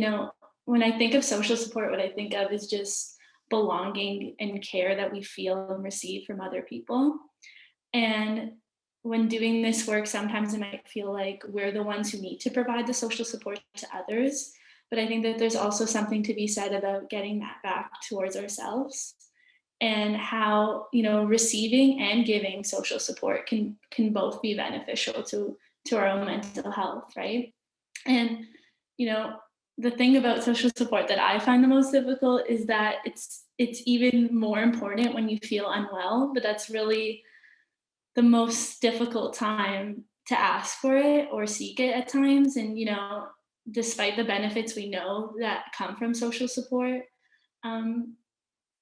when I think of social support, what I think of is just belonging and care that we feel and receive from other people. And when doing this work, sometimes it might feel like we're the ones who need to provide the social support to others. But I think that there's also something to be said about getting that back towards ourselves, and how, receiving and giving social support can both be beneficial to our own mental health, right? And, the thing about social support that I find the most difficult is that it's even more important when you feel unwell, but that's really the most difficult time to ask for it or seek it at times. And, despite the benefits we know that come from social support, um,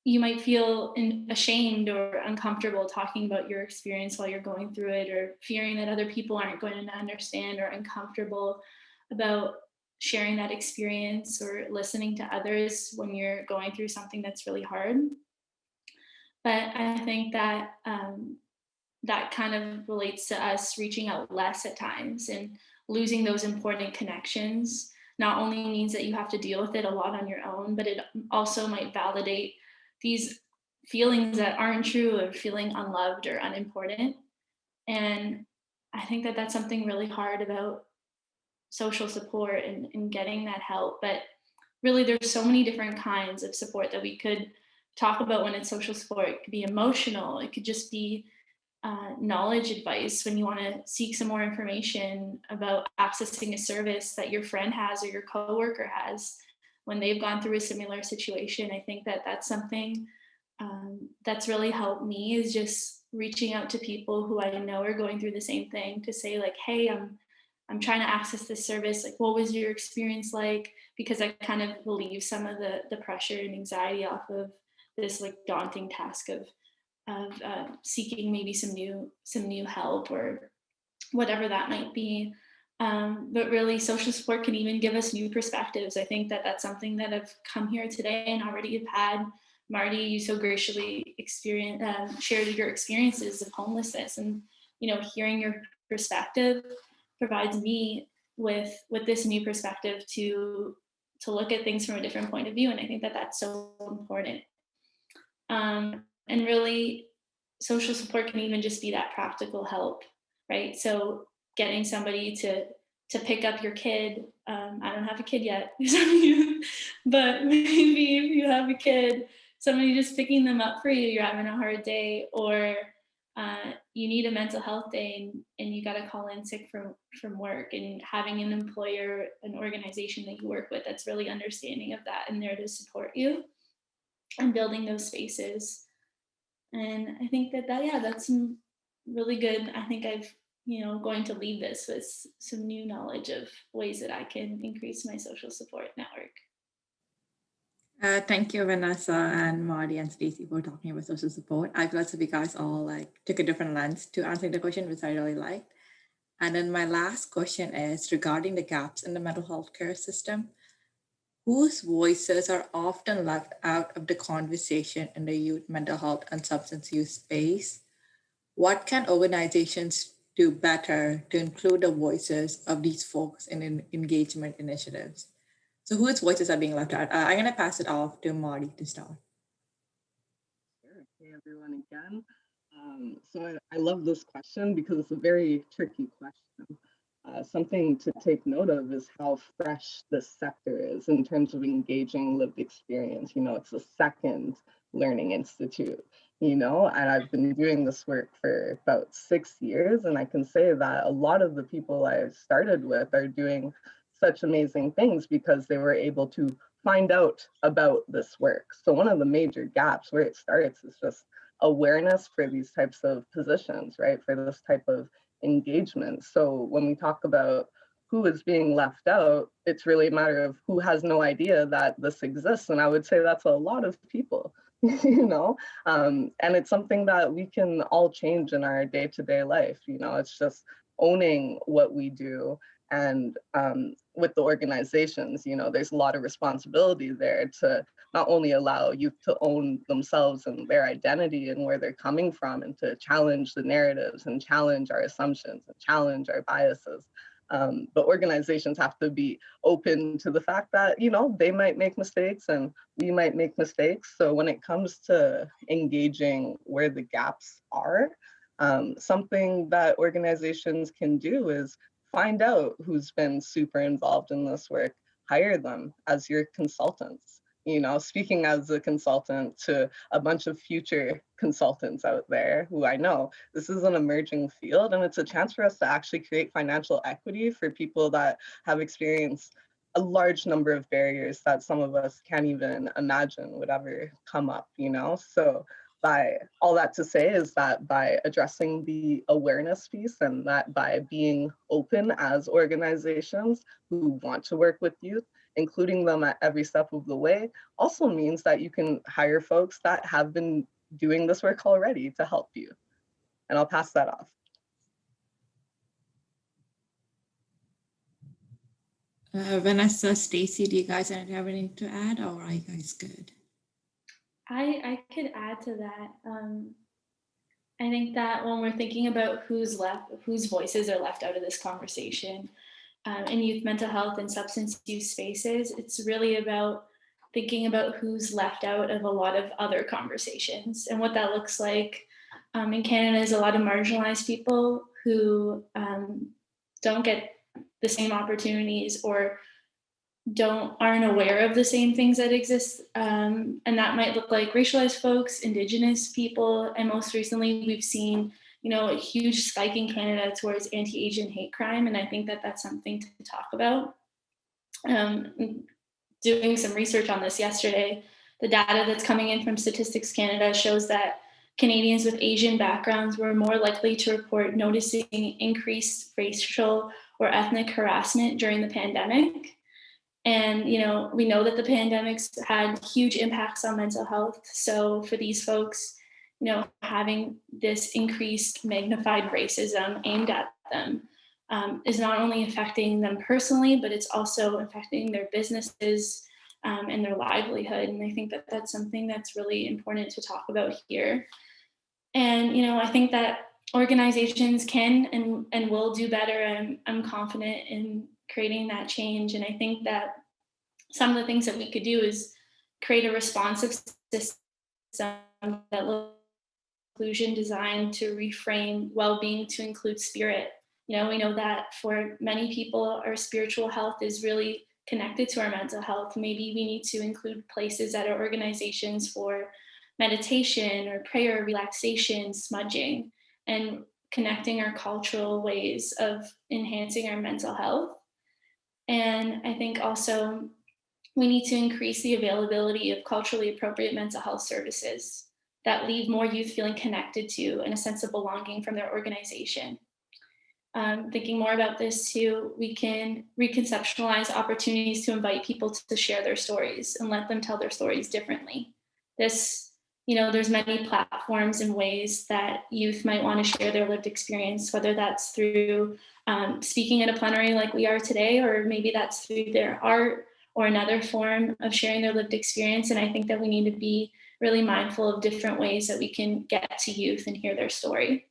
you might feel ashamed or uncomfortable talking about your experience while you're going through it, or fearing that other people aren't going to understand, or uncomfortable about sharing that experience or listening to others when you're going through something that's really hard. But I think that that kind of relates to us reaching out less at times, and losing those important connections not only means that you have to deal with it a lot on your own, but it also might validate these feelings that aren't true of feeling unloved or unimportant. And I think that that's something really hard about social support and getting that help. But really, there's so many different kinds of support that we could talk about when it's social support. It could be emotional, it could just be knowledge advice when you want to seek some more information about accessing a service that your friend has or your coworker has when they've gone through a similar situation. I think that that's something that's really helped me, is just reaching out to people who I know are going through the same thing, to say like, hey, I'm trying to access this service. Like, what was your experience like? Because I kind of relieve some of the pressure and anxiety off of this like daunting task of seeking maybe some new help or whatever that might be. But really, social support can even give us new perspectives. I think that that's something that I've come here today and already have had. Marty, you so graciously shared your experiences of homelessness, and hearing your perspective provides me with this new perspective to look at things from a different point of view. And I think that that's so important. And really, social support can even just be that practical help, right? So getting somebody to pick up your kid. I don't have a kid yet, but maybe if you have a kid, somebody just picking them up for you, you're having a hard day, or you need a mental health day and you got to call in sick from work, and having an employer, an organization that you work with that's really understanding of that and there to support you, and building those spaces. And I think that's some really good. I think I've, going to leave this with some new knowledge of ways that I can increase my social support network. Thank you, Vanessa and Marty and Stacy, for talking about social support. I feel like you guys all took a different lens to answering the question, which I really liked. And then my last question is regarding the gaps in the mental health care system. Whose voices are often left out of the conversation in the youth mental health and substance use space? What can organizations do better to include the voices of these folks in engagement initiatives? So whose voices are being left out? I'm going to pass it off to Marty to start. Sure. Hey, everyone, again. So I love this question because it's a very tricky question. Something to take note of is how fresh this sector is in terms of engaging lived experience. It's the second learning institute, and I've been doing this work for about 6 years, and I can say that a lot of the people I started with are doing such amazing things because they were able to find out about this work. So one of the major gaps where it starts is just awareness for these types of positions, right? For this type of engagement. So when we talk about who is being left out, it's really a matter of who has no idea that this exists. And I would say that's a lot of people, and it's something that we can all change in our day-to-day life. It's just owning what we do And with the organizations, you know, there's a lot of responsibility there to not only allow youth to own themselves and their identity and where they're coming from, and to challenge the narratives and challenge our assumptions and challenge our biases. But organizations have to be open to the fact that, you know, they might make mistakes and we might make mistakes. So when it comes to engaging where the gaps are, something that organizations can do is find out who's been super involved in this work, hire them as your consultants. You know, speaking as a consultant to a bunch of future consultants out there who I know, this is an emerging field, and it's a chance for us to actually create financial equity for people that have experienced a large number of barriers that some of us can't even imagine would ever come up, you know? So by all that to say is that by addressing the awareness piece, and that by being open as organizations who want to work with youth, including them at every step of the way, also means that you can hire folks that have been doing this work already to help you. And I'll pass that off. Vanessa, Stacy, do you guys have anything to add, or are you guys good? I could add to that. I think that when we're thinking about whose voices are left out of this conversation in youth mental health and substance use spaces, it's really about thinking about who's left out of a lot of other conversations. And what that looks like in Canada is a lot of marginalized people who don't get the same opportunities or aren't aware of the same things that exist. And that might look like racialized folks, Indigenous people, and most recently we've seen, you know, a huge spike in Canada towards anti-Asian hate crime. And I think that that's something to talk about. Doing some research on this yesterday, the data that's coming in from Statistics Canada shows that Canadians with Asian backgrounds were more likely to report noticing increased racial or ethnic harassment during the pandemic. And, you know, we know that the pandemic's had huge impacts on mental health. So for these folks, you know, having this increased magnified racism aimed at them is not only affecting them personally, but it's also affecting their businesses and their livelihood. And I think that that's something that's really important to talk about here. And, you know, I think that organizations can and will do better. I'm confident in creating that change. And I think that some of the things that we could do is create a responsive system that inclusion designed to reframe well-being to include spirit. You know, we know that for many people, our spiritual health is really connected to our mental health. Maybe we need to include places at our organizations for meditation or prayer, relaxation, smudging, and connecting our cultural ways of enhancing our mental health. And I think also we need to increase the availability of culturally appropriate mental health services that leave more youth feeling connected to and a sense of belonging from their organization. Thinking more about this too, we can reconceptualize opportunities to invite people to share their stories and let them tell their stories differently. This, you know, there's many platforms and ways that youth might want to share their lived experience, whether that's through speaking at a plenary like we are today, or maybe that's through their art or another form of sharing their lived experience. And I think that we need to be really mindful of different ways that we can get to youth and hear their story.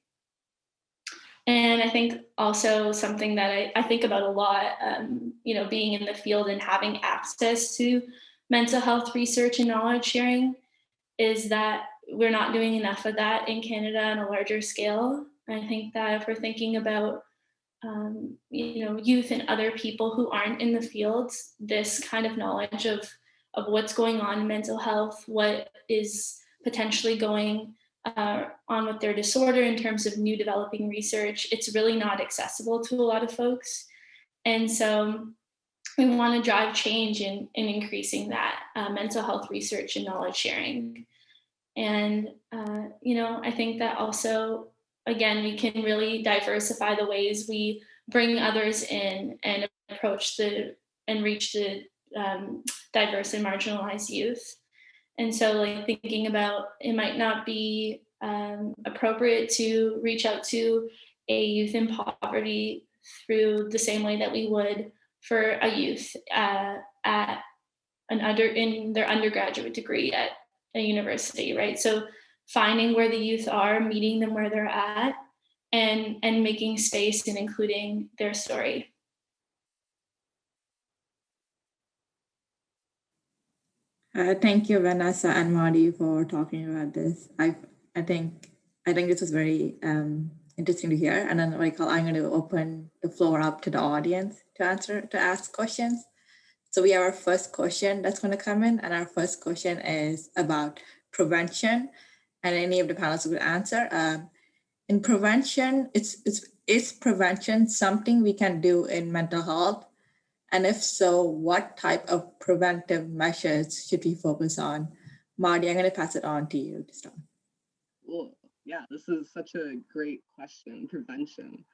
And I think also something that I think about a lot, you know, being in the field and having access to mental health research and knowledge sharing, is that we're not doing enough of that in Canada on a larger scale. I think that if we're thinking about you know, youth and other people who aren't in the fields, this kind of knowledge of what's going on in mental health, what is potentially going on with their disorder in terms of new developing research, it's really not accessible to a lot of folks. And so we want to drive change in increasing that mental health research and knowledge sharing. And, you know, I think that also, again, we can really diversify the ways we bring others in and approach and reach the diverse and marginalized youth. And so, like, thinking about, it might not be appropriate to reach out to a youth in poverty through the same way that we would for a youth in their undergraduate degree at a university, right? So finding where the youth are, meeting them where they're at, and making space and including their story. Thank you, Vanessa and Marty, for talking about this. I think this was very interesting to hear. And then I'm going to open the floor up to the audience to ask questions. So we have our first question that's going to come in, and our first question is about prevention, and any of the panelists will answer. In prevention, is prevention something we can do in mental health? And if so, what type of preventive measures should we focus on? Marty, I'm going to pass it on to you to start. Cool. Yeah, this is such a great question, prevention.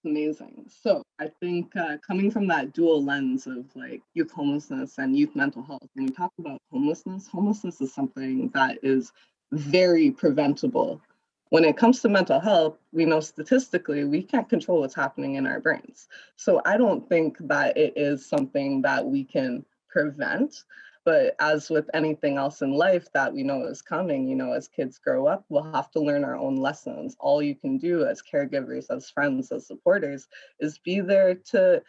Amazing. So I think coming from that dual lens of like youth homelessness and youth mental health, when we talk about homelessness is something that is very preventable. When it comes to mental health, we know statistically we can't control what's happening in our brains. So I don't think that it is something that we can prevent. But as with anything else in life that we know is coming, you know, as kids grow up, we'll have to learn our own lessons. All you can do as caregivers, as friends, as supporters is be there to,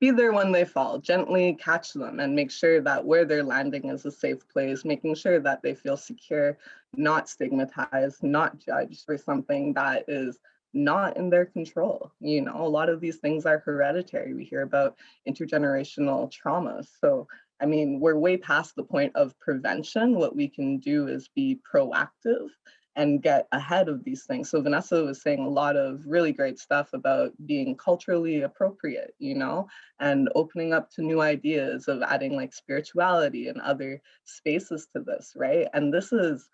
be there when they fall, gently catch them and make sure that where they're landing is a safe place, making sure that they feel secure, not stigmatized, not judged for something that is not in their control. You know, a lot of these things are hereditary. We hear about intergenerational trauma. So, I mean, we're way past the point of prevention. What we can do is be proactive and get ahead of these things. So Vanessa was saying a lot of really great stuff about being culturally appropriate, you know, and opening up to new ideas of adding like spirituality and other spaces to this, right? And this is,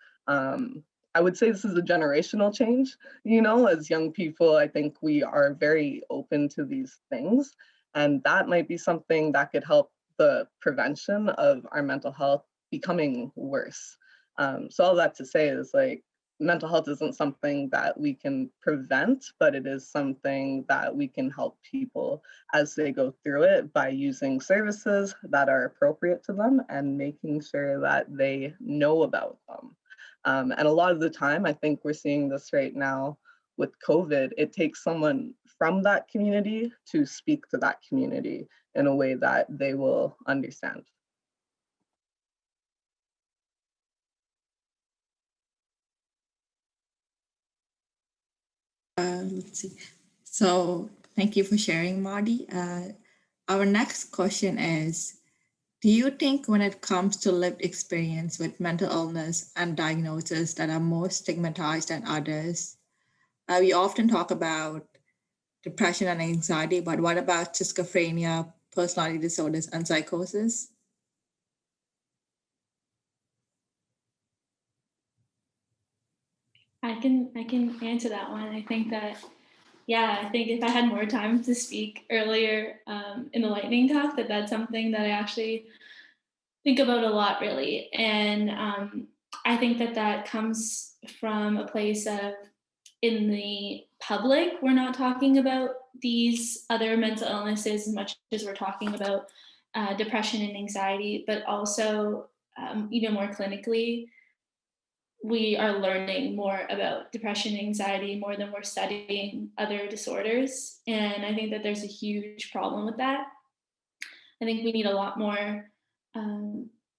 I would say this is a generational change, you know, as young people, I think we are very open to these things. And that might be something that could help the prevention of our mental health becoming worse. So all that to say is like, mental health isn't something that we can prevent, but it is something that we can help people as they go through it by using services that are appropriate to them and making sure that they know about them. And a lot of the time, I think we're seeing this right now with COVID, it takes someone from that community to speak to that community in a way that they will understand. Let's see. So thank you for sharing, Marty. Our next question is, do you think when it comes to lived experience with mental illness and diagnosis that are more stigmatized than others? We often talk about depression and anxiety, but what about schizophrenia, personality disorders, and psychosis? I can answer that one. I think that, I think if I had more time to speak earlier in the lightning talk, that's something that I actually think about a lot, really. And I think that comes from a place of, in the public, we're not talking about these other mental illnesses as much as we're talking about depression and anxiety, but also even more clinically, we are learning more about depression and anxiety more than we're studying other disorders. And I think that there's a huge problem with that. I think we need a lot more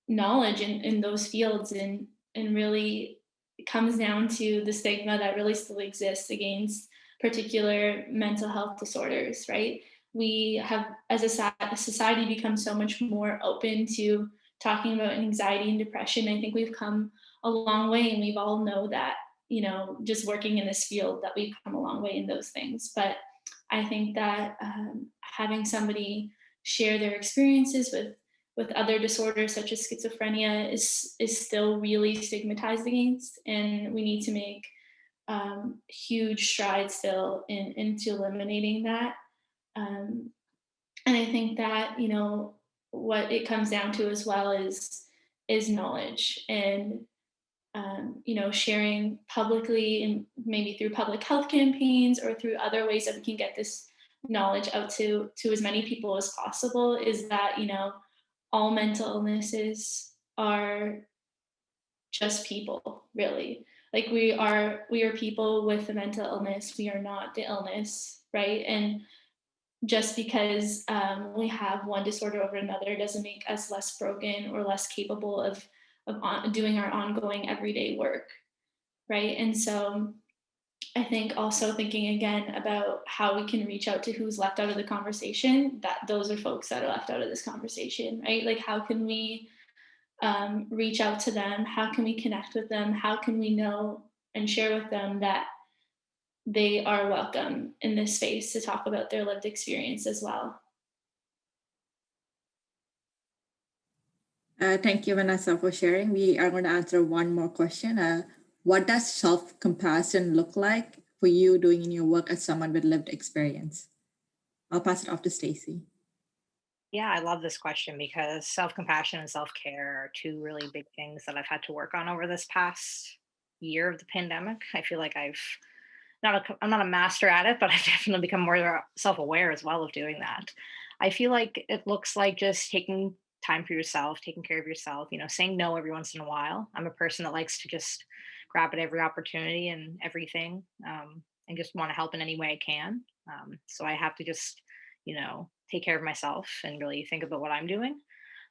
knowledge in those fields, and really it comes down to the stigma that really still exists against particular mental health disorders, right? We have, as a society, become so much more open to talking about anxiety and depression. I think we've come a long way, and we've all know that, you know, just working in this field, that we've come a long way in those things. But I think that having somebody share their experiences with other disorders such as schizophrenia is still really stigmatized against, and we need to make huge strides still into eliminating that. And I think that, you know, what it comes down to as well is knowledge. And sharing publicly and maybe through public health campaigns or through other ways that we can get this knowledge out to as many people as possible, is that, all mental illnesses are just people, really. Like we are people with a mental illness. We are not the illness, right? And just because we have one disorder over another doesn't make us less broken or less capable of doing our ongoing everyday work, right? And so I think also thinking again about how we can reach out to who's left out of the conversation, that those are folks that are left out of this conversation, right? Like how can we reach out to them? How can we connect with them? How can we know and share with them that they are welcome in this space to talk about their lived experience as well? Thank you, Vanessa, for sharing. We are going to answer one more question. What does self-compassion look like for you doing in your work as someone with lived experience? I'll pass it off to Stacy. Yeah, I love this question because self-compassion and self-care are two really big things that I've had to work on over this past year of the pandemic. I feel like I'm not a master at it, but I've definitely become more self-aware as well of doing that. I feel like it looks like just taking time for yourself, taking care of yourself, saying no every once in a while. I'm a person that likes to just grab at every opportunity and everything, and just want to help in any way I can. So I have to just, take care of myself and really think about what I'm doing.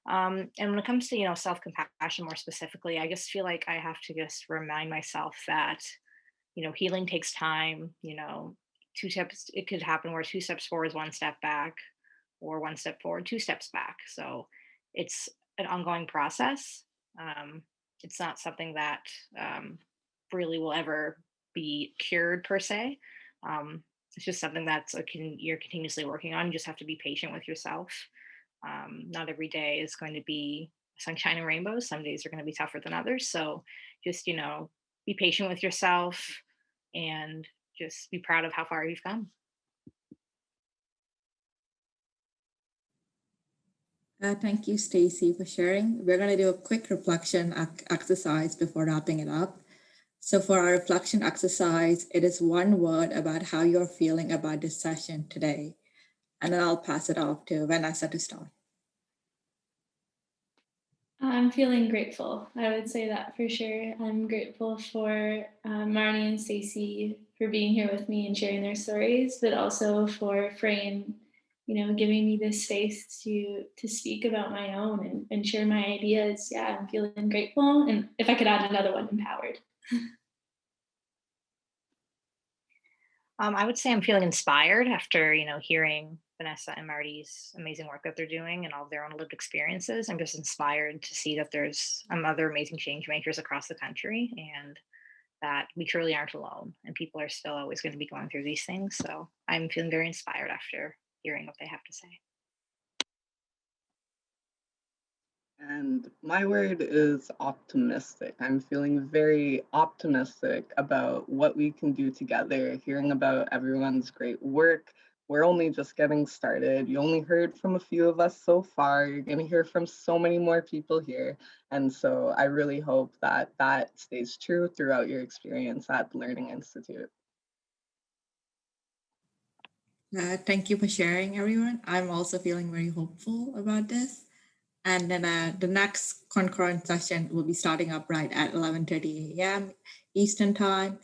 And when it comes to, self-compassion more specifically, I just feel like I have to just remind myself that, healing takes time. Two steps, it could happen where 2 steps forward is 1 step back, or 1 step forward, 2 steps back. So it's an ongoing process. It's not something that really will ever be cured per se. It's just something that's you're continuously working on. You just have to be patient with yourself. Not every day is going to be sunshine and rainbows. Some days are going to be tougher than others. So just, be patient with yourself and just be proud of how far you've come. Thank you, Stacy, for sharing. We're going to do a quick reflection exercise before wrapping it up. So for our reflection exercise, it is one word about how you're feeling about this session today. And then I'll pass it off to Vanessa to start. I'm feeling grateful. I would say that for sure. I'm grateful for Marnie and Stacy for being here with me and sharing their stories, but also for Frayme, giving me this space to speak about my own and share my ideas. Yeah, I'm feeling grateful. And if I could add another one, empowered. I would say I'm feeling inspired after, hearing Vanessa and Marty's amazing work that they're doing and all of their own lived experiences. I'm just inspired to see that there's other amazing change makers across the country and that we truly aren't alone and people are still always going to be going through these things. So I'm feeling very inspired after hearing what they have to say. And my word is optimistic. I'm feeling very optimistic about what we can do together, hearing about everyone's great work. We're only just getting started. You only heard from a few of us so far. You're going to hear from so many more people here. And so I really hope that that stays true throughout your experience at the Learning Institute. Thank you for sharing, everyone. I'm also feeling very hopeful about this. And then the next concurrent session will be starting up right at 11:30 a.m. Eastern Time.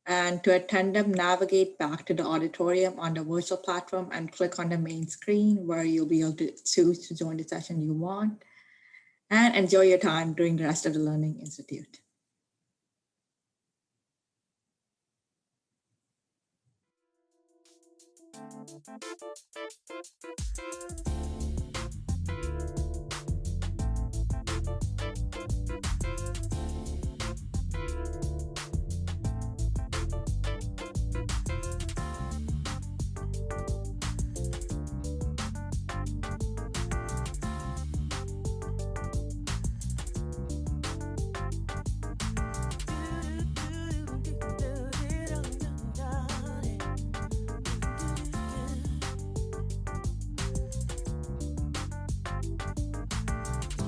And to attend them, navigate back to the auditorium on the virtual platform and click on the main screen where you'll be able to choose to join the session you want. And enjoy your time during the rest of the Learning Institute.